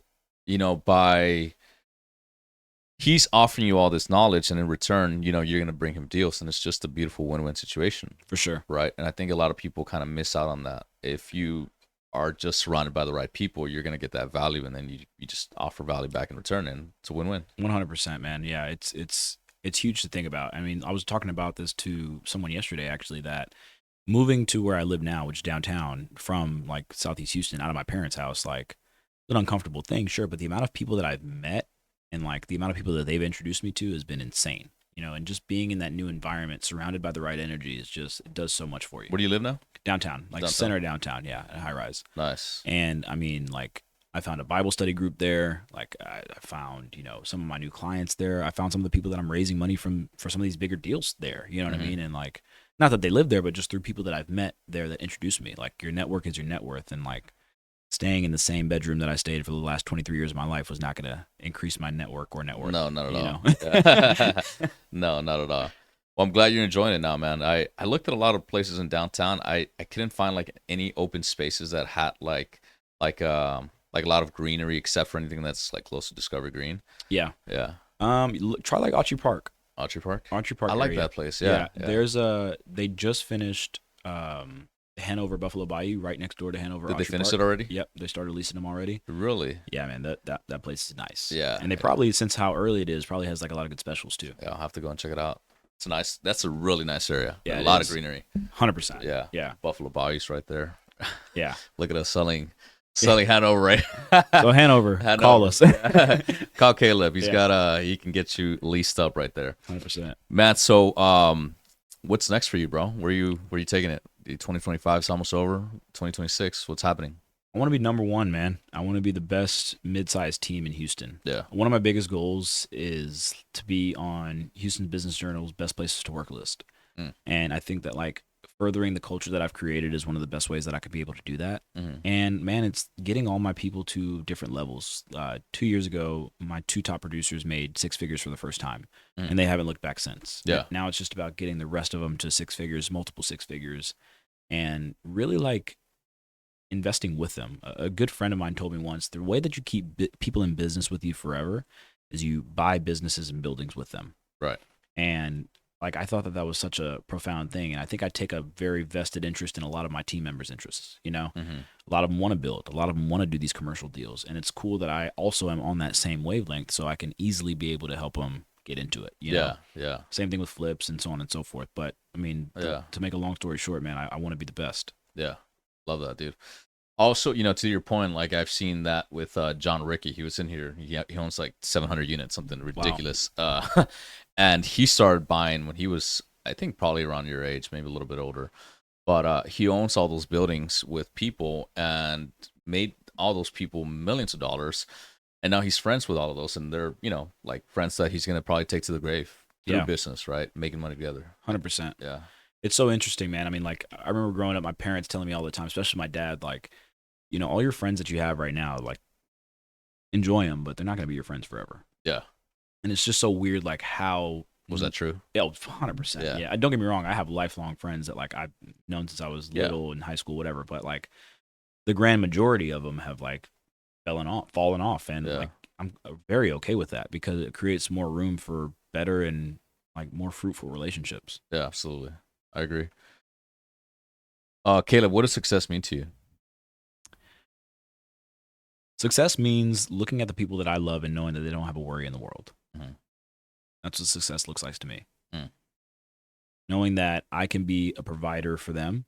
he's offering you all this knowledge, and in return, you're going to bring him deals, and it's just a beautiful win-win situation. For sure. Right. And I think a lot of people kind of miss out on that. If you are just surrounded by the right people, you're going to get that value, and then you just offer value back in return, and it's a win-win. 100%, man. Yeah, it's huge to think about. I mean, I was talking about this to someone yesterday, actually, that moving to where I live now, which is downtown, from like Southeast Houston, out of my parents' house, like an uncomfortable thing, sure, but the amount of people that I've met and like the amount of people that they've introduced me to has been insane. And just being in that new environment, surrounded by the right energy, it does so much for you. Where do you live now? Downtown, like center of downtown, yeah, a high rise. Nice. And I mean, like, I found a Bible study group there. Like, I found, some of my new clients there. I found some of the people that I'm raising money from for some of these bigger deals there. You know what I mean? And like, not that they live there, but just through people that I've met there that introduced me. Like, your network is your net worth, and like, staying in the same bedroom that I stayed for the last 23 years of my life was not going to increase my network or net worth. No, not at all. No, not at all. Well, I'm glad you're enjoying it now, man. I looked at a lot of places in downtown. I couldn't find like any open spaces that had like a lot of greenery, except for anything that's like close to Discovery Green. Yeah. Yeah. Try like 𝐸 Park. 𝐸 Park. 𝐸 Park. I like that place. Yeah. There's they just finished Hanover Buffalo Bayou right next door to Hanover. Did they finish it already? Yep, they started leasing them already. Really? Yeah, man, that place is nice. Yeah. And they probably, since how early it is, probably has like a lot of good specials too. Yeah, I'll have to go and check it out. It's nice. That's a really nice area. Yeah, a lot of greenery. 100%. Yeah. Yeah. Buffalo Bayou's right there. Yeah. Look at us selling Hanover, right? So Hanover, call us. Call Kaleb. He's got he can get you leased up right there. 100%. Matt, so what's next for you, bro? Where you taking it? 2025 is almost over. 2026, what's happening? I want to be number one, man. I want to be the best mid-sized team in Houston. Yeah. One of my biggest goals is to be on Houston Business Journal's Best Places to Work list. And I think that like furthering the culture that I've created is one of the best ways that I could be able to do that. And man, it's getting all my people to different levels. 2 years ago, my two top producers made six figures for the first time, and they haven't looked back since. Yeah. Now it's just about getting the rest of them to six figures, multiple six figures, and really like investing with them. A good friend of mine told me once, the way that you keep people in business with you forever is you buy businesses and buildings with them. Right. And like, I thought that was such a profound thing. And I think I take a very vested interest in a lot of my team members' interests. A lot of them want to build. A lot of them want to do these commercial deals. And it's cool that I also am on that same wavelength, so I can easily be able to help them get into it. You know? Yeah. Same thing with flips and so on and so forth. But I mean, to make a long story short, man, I want to be the best. Yeah. Love that, dude. Also, to your point, like I've seen that with John Rickey. He was in here. He owns like 700 units, something ridiculous. Wow. And he started buying when he was, I think, probably around your age, maybe a little bit older. But he owns all those buildings with people and made all those people millions of dollars. And now he's friends with all of those, and they're like friends that he's gonna probably take to the grave through business, right? Making money together. 100%. Yeah. It's so interesting, man. I mean, like, I remember growing up, my parents telling me all the time, especially my dad, like, all your friends that you have right now, like, enjoy them, but they're not going to be your friends forever. Yeah. And it's just so weird, like, how... Was that true? Yeah, 100%. Yeah. Don't get me wrong. I have lifelong friends that, like, I've known since I was little in high school, whatever. But, like, the grand majority of them have, like, fallen off. And, like, I'm very okay with that because it creates more room for better and, like, more fruitful relationships. Yeah, absolutely. I agree. Kaleb, what does success mean to you? Success means looking at the people that I love and knowing that they don't have a worry in the world. Mm-hmm. That's what success looks like to me. Mm. Knowing that I can be a provider for them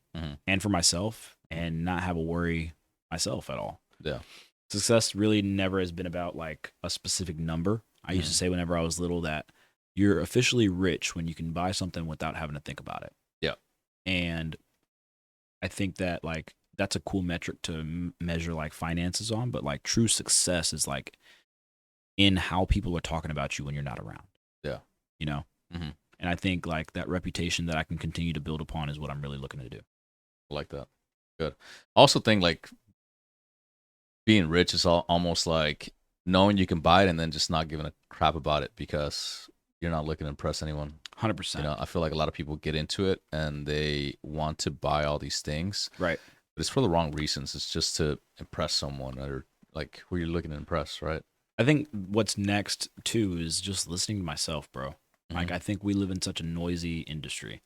and for myself and not have a worry myself at all. Yeah. Success really never has been about like a specific number. I used to say whenever I was little that you're officially rich when you can buy something without having to think about it. Yeah. And I think that like that's a cool metric to measure like finances on, but like true success is like in how people are talking about you when you're not around. Yeah. And I think like that reputation that I can continue to build upon is what I'm really looking to do. I like that. Good. I also think like being rich is almost like knowing you can buy it and then just not giving a crap about it because you're not looking to impress anyone. 100%. I feel like a lot of people get into it and they want to buy all these things. Right. But it's for the wrong reasons. It's just to impress someone or like who you're looking to impress, right? I think what's next too is just listening to myself, bro. Like I think we live in such a noisy industry.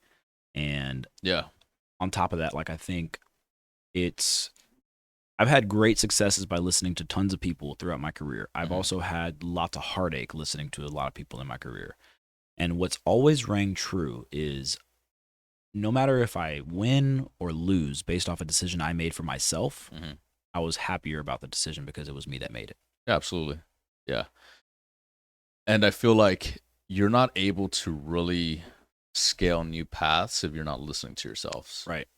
And on top of that, like I think I've had great successes by listening to tons of people throughout my career. I've also had lots of heartache listening to a lot of people in my career. And what's always rang true is no matter if I win or lose based off a decision I made for myself, I was happier about the decision because it was me that made it. Yeah, absolutely. Yeah. And I feel like you're not able to really scale new paths if you're not listening to yourselves. Right.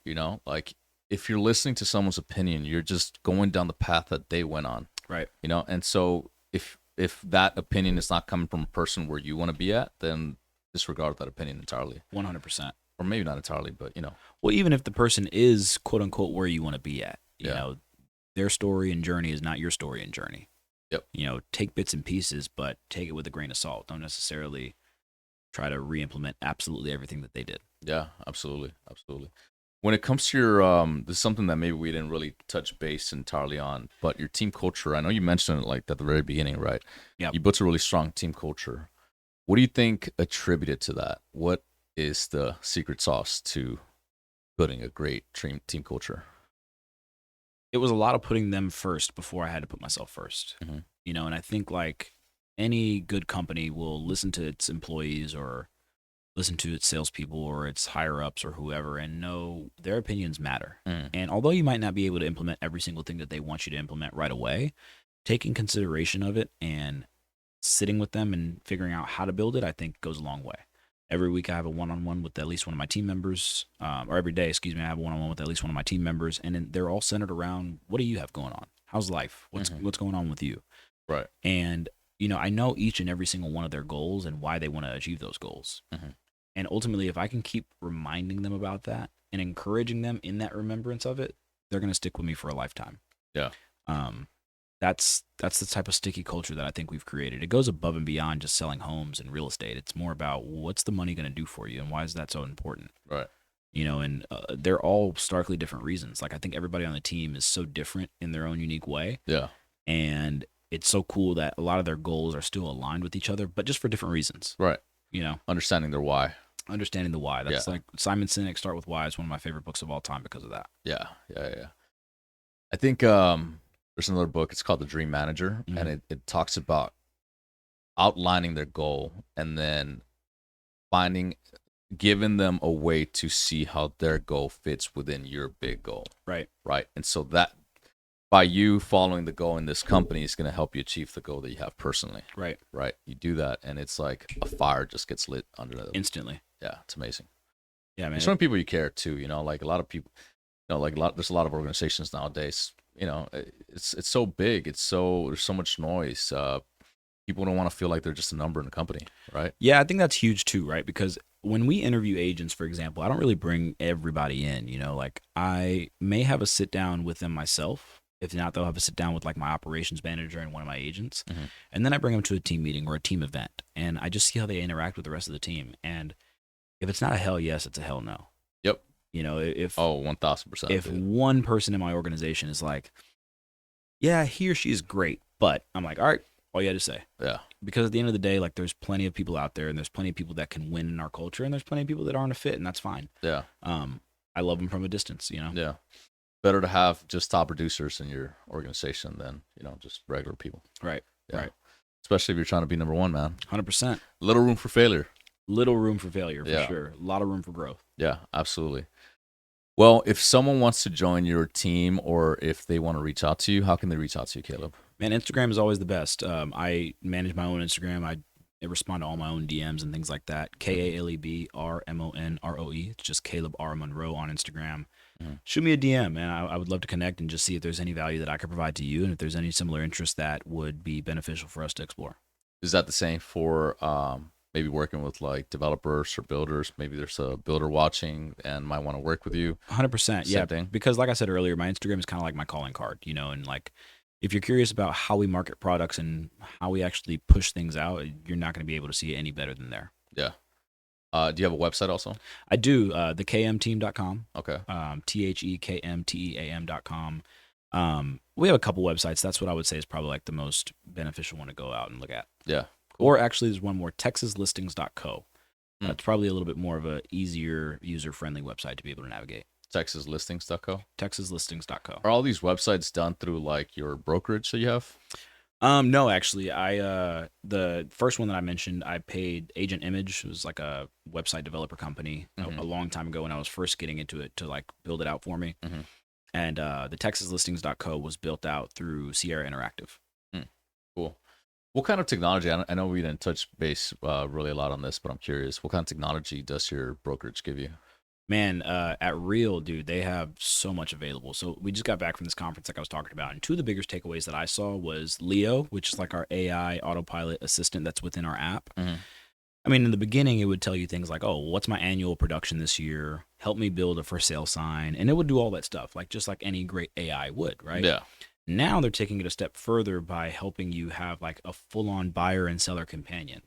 Like if you're listening to someone's opinion, you're just going down the path that they went on. Right. And so if that opinion is not coming from a person where you want to be at, then disregard that opinion entirely. 100%. Or maybe not entirely, but Well, even if the person is quote unquote where you want to be at, you know, their story and journey is not your story and journey. Yep. Take bits and pieces, but take it with a grain of salt. Don't necessarily try to re-implement absolutely everything that they did. Yeah, absolutely. Absolutely. When it comes to your, this is something that maybe we didn't really touch base entirely on, but your team culture, I know you mentioned it like at the very beginning, right? Yeah. You built a really strong team culture. What do you think attributed to that? What is the secret sauce to building a great team culture? It was a lot of putting them first before I had to put myself first. And I think like any good company will listen to its employees or listen to its salespeople or its higher ups or whoever and know their opinions matter. And although you might not be able to implement every single thing that they want you to implement right away, taking consideration of it and sitting with them and figuring out how to build it, I think goes a long way. Every week I have a one-on-one with at least one of my team members, or every day, I have a one-on-one with at least one of my team members, and they're all centered around, what do you have going on? How's life? What's going on with you? Right. And, I know each and every single one of their goals and why they want to achieve those goals. And ultimately, if I can keep reminding them about that and encouraging them in that remembrance of it, they're going to stick with me for a lifetime. Yeah. That's the type of sticky culture that I think we've created. It goes above and beyond just selling homes and real estate. It's more about what's the money going to do for you and why is that so important? Right. And they're all starkly different reasons. Like I think everybody on the team is so different in their own unique way. Yeah. And it's so cool that a lot of their goals are still aligned with each other, but just for different reasons. Right. Understanding their why. Understanding the why. That's like 𝐬𝐮𝐬𝐿, Start With Why is one of my favorite books of all time because of that. Yeah. I think there's another book. It's called The Dream Manager, and it talks about outlining their goal and then giving them a way to see how their goal fits within your big goal. Right. Right. And so that by you following the goal in this company is going to help you achieve the goal that you have personally. Right. Right. You do that and it's like a fire just gets lit under them. Instantly. Yeah. It's amazing. Yeah, man. There's some people you care too, like a lot of people, there's a lot of organizations nowadays, it's so big. There's so much noise. People don't want to feel like they're just a number in a company, right? Yeah, I think that's huge too, right? Because when we interview agents, for example, I don't really bring everybody in, like I may have a sit down with them myself. If not, they'll have a sit down with like my operations manager and one of my agents. Mm-hmm. And then I bring them to a team meeting or a team event and I just see how they interact with the rest of the team. And if it's not a hell yes, it's a hell no. Yep. If 1000%. If one person in my organization is like, yeah, he or she is great, but I'm like, all right, all you had to say. Yeah. Because at the end of the day, like there's plenty of people out there and there's plenty of people that can win in our culture and there's plenty of people that aren't a fit and that's fine. Yeah. I love them from a distance, Yeah. Better to have just top producers in your organization than, just regular people. Right. Yeah. Right. Especially if you're trying to be number one, man. 100%. Little room for failure. Little room for failure, for sure. A lot of room for growth. Yeah, absolutely. Well, if someone wants to join your team or if they want to reach out to you, how can they reach out to you, Kaleb? Man, Instagram is always the best. I manage my own Instagram. I respond to all my own DMs and things like that. KALEBRMONROE. It's just Kaleb R. Monroe on Instagram. Mm-hmm. Shoot me a DM, man. I would love to connect and just see if there's any value that I could provide to you and if there's any similar interest that would be beneficial for us to explore. Is that the same for maybe working with like developers or builders? Maybe there's a builder watching and might want to work with you. 100%. Yeah. Thing. Because like I said earlier, my Instagram is kind of like my calling card, and like if you're curious about how we market products and how we actually push things out, you're not going to be able to see it any better than there. Yeah. Do you have a website also? I do. thekmteam.com. Okay. 𝐾MTEAM.com. We have a couple websites. That's what I would say is probably like the most beneficial one to go out and look at. Yeah. Cool. Or actually, there's one more, 𝐶xslistings.co. That's probably a little bit more of a easier, user-friendly website to be able to navigate. 𝐶xslistings.co. 𝐶xslistings.co. Are all these websites done through like your brokerage that you have? No, actually, the first one that I mentioned, I paid 𝐻𝐿𝐵𝐺. It was like a website developer company a long time ago when I was first getting into it to like build it out for me. Mm-hmm. And the 𝐶xslistings.co was built out through Sierra Interactive. Cool. What kind of technology? I know we didn't touch base really a lot on this, but I'm curious. What kind of technology does your brokerage give you? Man, at Real, dude, they have so much available. So we just got back from this conference like I was talking about, and two of the biggest takeaways that I saw was Leo, which is like our AI autopilot assistant that's within our app. Mm-hmm. I mean, in the beginning, it would tell you things like, oh, what's my annual production this year? Help me build a for sale sign. And it would do all that stuff, like just like any great AI would, right? Yeah. Now they're taking it a step further by helping you have like a full-on buyer and seller companion.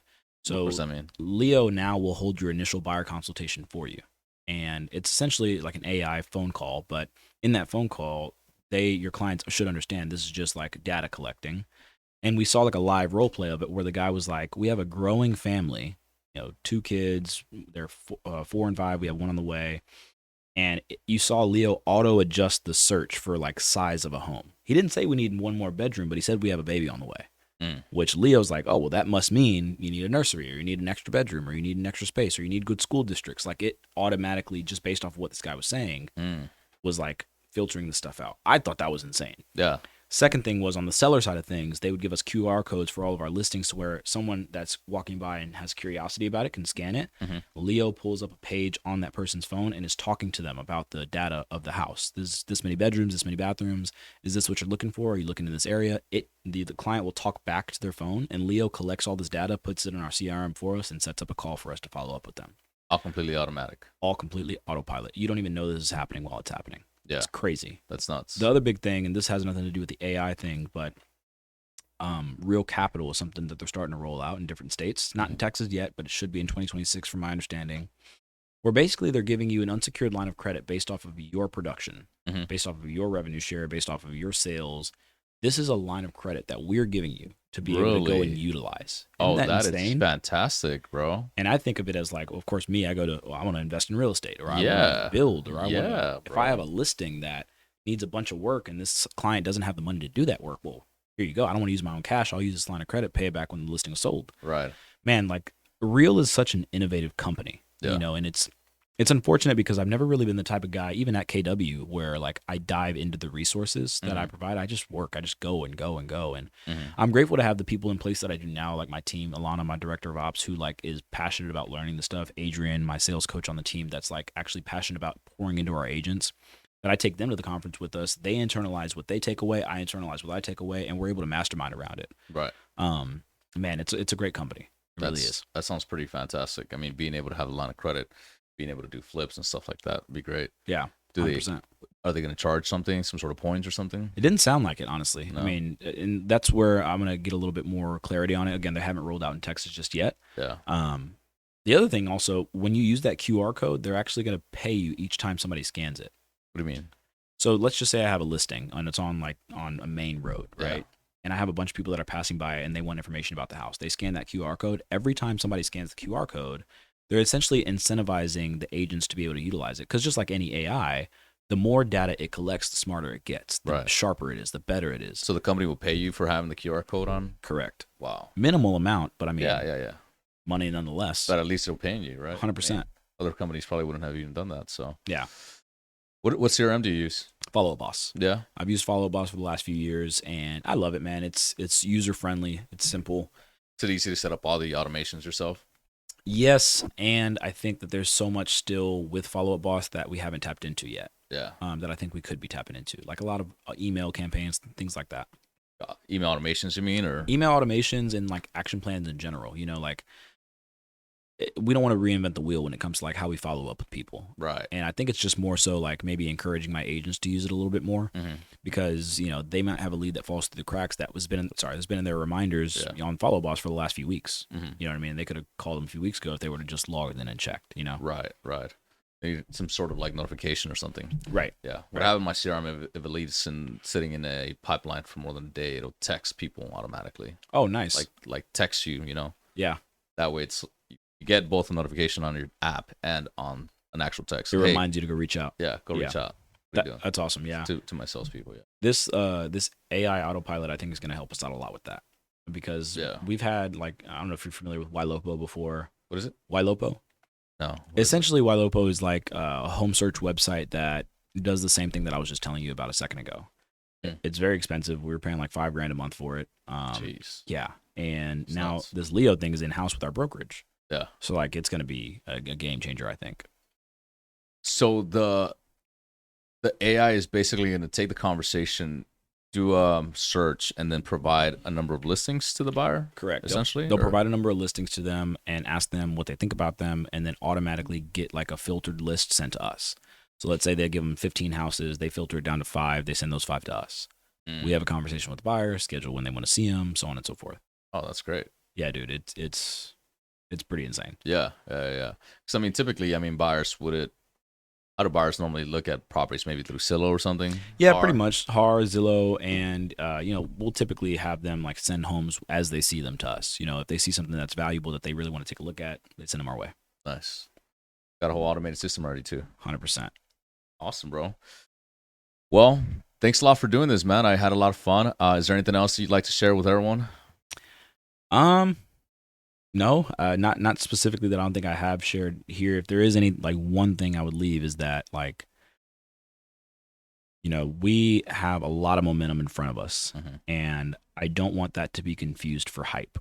So what does that mean? Leo now will hold your initial buyer consultation for you. And it's essentially like an AI phone call, but in that phone call, your clients should understand this is just like data collecting. And we saw like a live role play of it where the guy was like, we have a growing family, 2 kids, they're 4 and 5, we have 1 on the way. And you saw Leo auto adjust the search for like size of a home. He didn't say we need 1 more bedroom, but he said we have a baby on the way. Which Leo's like, oh, well, that must mean you need a nursery or you need an extra bedroom or you need an extra space or you need good school districts. Like it automatically, just based off of what this guy was saying, was like filtering the stuff out. I thought that was insane. Yeah. Second thing was on the seller side of things, they would give us QR codes for all of our listings to where someone that's walking by and has curiosity about it can scan it. Mm-hmm. Leo pulls up a page on that person's phone and is talking to them about the data of the house. There's this many bedrooms, this many bathrooms. Is this what you're looking for? Are you looking in this area? The client will talk back to their phone and Leo collects all this data, puts it in our CRM for us and sets up a call for us to follow up with them. All completely automatic. All completely autopilot. You don't even know this is happening while it's happening. Yeah. It's crazy. That's nuts. The other big thing, and this has nothing to do with the AI thing, but Real Capital is something that they're starting to roll out in different states. Not in Texas yet, but it should be in 2026 from my understanding. Where basically they're giving you an unsecured line of credit based off of your production, based off of your revenue share, based off of your sales. This is a line of credit that we're giving you to be able to go and utilize. Isn't that is fantastic, bro. And I think of it as like, well, of course, me, I go to, I want to invest in real estate, or I want to build, or I want to, if I have a listing that needs a bunch of work and this client doesn't have the money to do that work, well, here you go. I don't want to use my own cash. I'll use this line of credit, pay it back when the listing is sold. Right. Man, like Real is such an innovative company, you know, and it's unfortunate because I've never really been the type of guy, even at KW, where like I dive into the resources that I provide. I just work. I just go and go and go. And I'm grateful to have the people in place that I do now, like my team, Alana, my director of ops, who like is passionate about learning the stuff. Adrian, my sales coach on the team, that's like actually passionate about pouring into our agents. That I take them to the conference with us. They internalize what they take away. I internalize what I take away, and we're able to mastermind around it. Right. Man, it's a great company. It really is. That sounds pretty fantastic. I mean, being able to have a line of credit, being able to do flips and stuff like that would be great. Yeah. Are they going to charge something, some sort of points or something? It didn't sound like it, honestly. No. I mean, and that's where I'm going to get a little bit more clarity on it. Again, they haven't rolled out in Texas just yet. Yeah. The other thing also, when you use that QR code, they're actually going to pay you each time somebody scans it. What do you mean? So let's just say I have a listing and it's on a main road, right? Yeah. And I have a bunch of people that are passing by and they want information about the house. They scan that QR code. Every time somebody scans the QR code, they're essentially incentivizing the agents to be able to utilize it. Because just like any AI, the more data it collects, the smarter it gets. The sharper it is, the better it is. So the company will pay you for having the QR code on? Correct. Wow. Minimal amount, but I mean, yeah. money nonetheless. But at least they're paying you, right? 100%. I mean, other companies probably wouldn't have even done that. So yeah. What CRM do you use? Follow Up Boss. Yeah. I've used Follow Up Boss for the last few years, and I love it, man. It's user friendly. It's simple. Is it easy to set up all the automations yourself? Yes, and I think that there's so much still with Follow Up Boss that we haven't tapped into yet. Yeah. That I think we could be tapping into, like a lot of email campaigns, things like that. Email automations, you mean, or email automations and like action plans in general. You know, like we don't want to reinvent the wheel when it comes to like how we follow up with people. Right. And I think it's just more so like maybe encouraging my agents to use it a little bit more because, you know, they might have a lead that falls through the cracks that's been in their reminders on Follow Boss for the last few weeks. You know what I mean? They could have called them a few weeks ago if they would have just logged in and checked, you know? Right. Maybe some sort of like notification or something. Right. Yeah. What happened in my CRM, if a lead's sitting in a pipeline for more than a day, it'll text people automatically. Oh, nice. Like text you, you know? Yeah. That way you get both a notification on your app and on an actual text. It reminds you to go reach out. Yeah, reach out. That's awesome. Yeah, to my salespeople. Yeah, this AI autopilot I think is going to help us out a lot with that because we've had like I don't know if you're familiar with 𝐬𝐿𝐵O before. What is it? 𝐬𝐿𝐵O? No. Essentially, 𝐬𝐿𝐵O is like a home search website that does the same thing that I was just telling you about a second ago. It's very expensive. We were paying like $5,000 a month for it. Jeez. Yeah, and That's now nuts. this Leo thing is in house with our brokerage. Yeah. So like it's going to be a game changer, I think. So the AI is basically going to take the conversation, do a search, and then provide a number of listings to the buyer. Correct. Essentially, they'll provide a number of listings to them and ask them what they think about them, and then automatically get like a filtered list sent to us. So let's say they give them 15 houses, they filter it down to 5, they send those 5 to us. We have a conversation with the buyer, schedule when they want to see them, so on and so forth. Oh, that's great. Yeah, dude, it's pretty insane. Yeah. Because I mean, typically, buyers how do buyers normally look at properties? Maybe through Zillow or something? Yeah, pretty much. Zillow, and we'll typically have them like send homes as they see them to us. You know, if they see something that's valuable that they really want to take a look at, they send them our way. Nice. Got a whole automated system already too. 100%. Awesome, bro. Well, thanks a lot for doing this, man. I had a lot of fun. Is there anything else you'd like to share with everyone? No, not specifically that I don't think I have shared here. If there is any like one thing I would leave is that like, you know, we have a lot of momentum in front of us, and I don't want that to be confused for hype.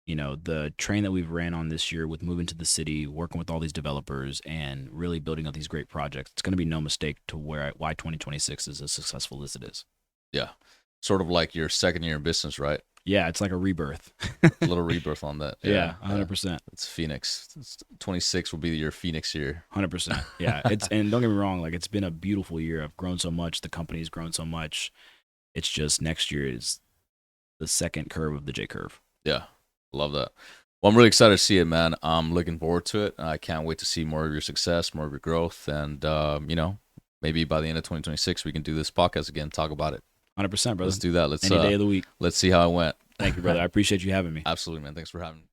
You know, the train that we've ran on this year with moving to the city, working with all these developers, and really building up these great projects, it's going to be no mistake to why 2026 is as successful as it is. Yeah, sort of like your second year in business, right? Yeah, it's like a rebirth. A little rebirth on that. Yeah, 100%. It's Phoenix. 26 will be your Phoenix year. 100%. Yeah, and don't get me wrong, like it's been a beautiful year. I've grown so much. The company's grown so much. It's just next year is the second curve of the J curve. Yeah, love that. Well, I'm really excited to see it, man. I'm looking forward to it. I can't wait to see more of your success, more of your growth, and maybe by the end of 2026 we can do this podcast again, talk about it. 100%, brother. Let's do that. Any day of the week. Let's see how it went. Thank you, brother. I appreciate you having me. Absolutely, man. Thanks for having me.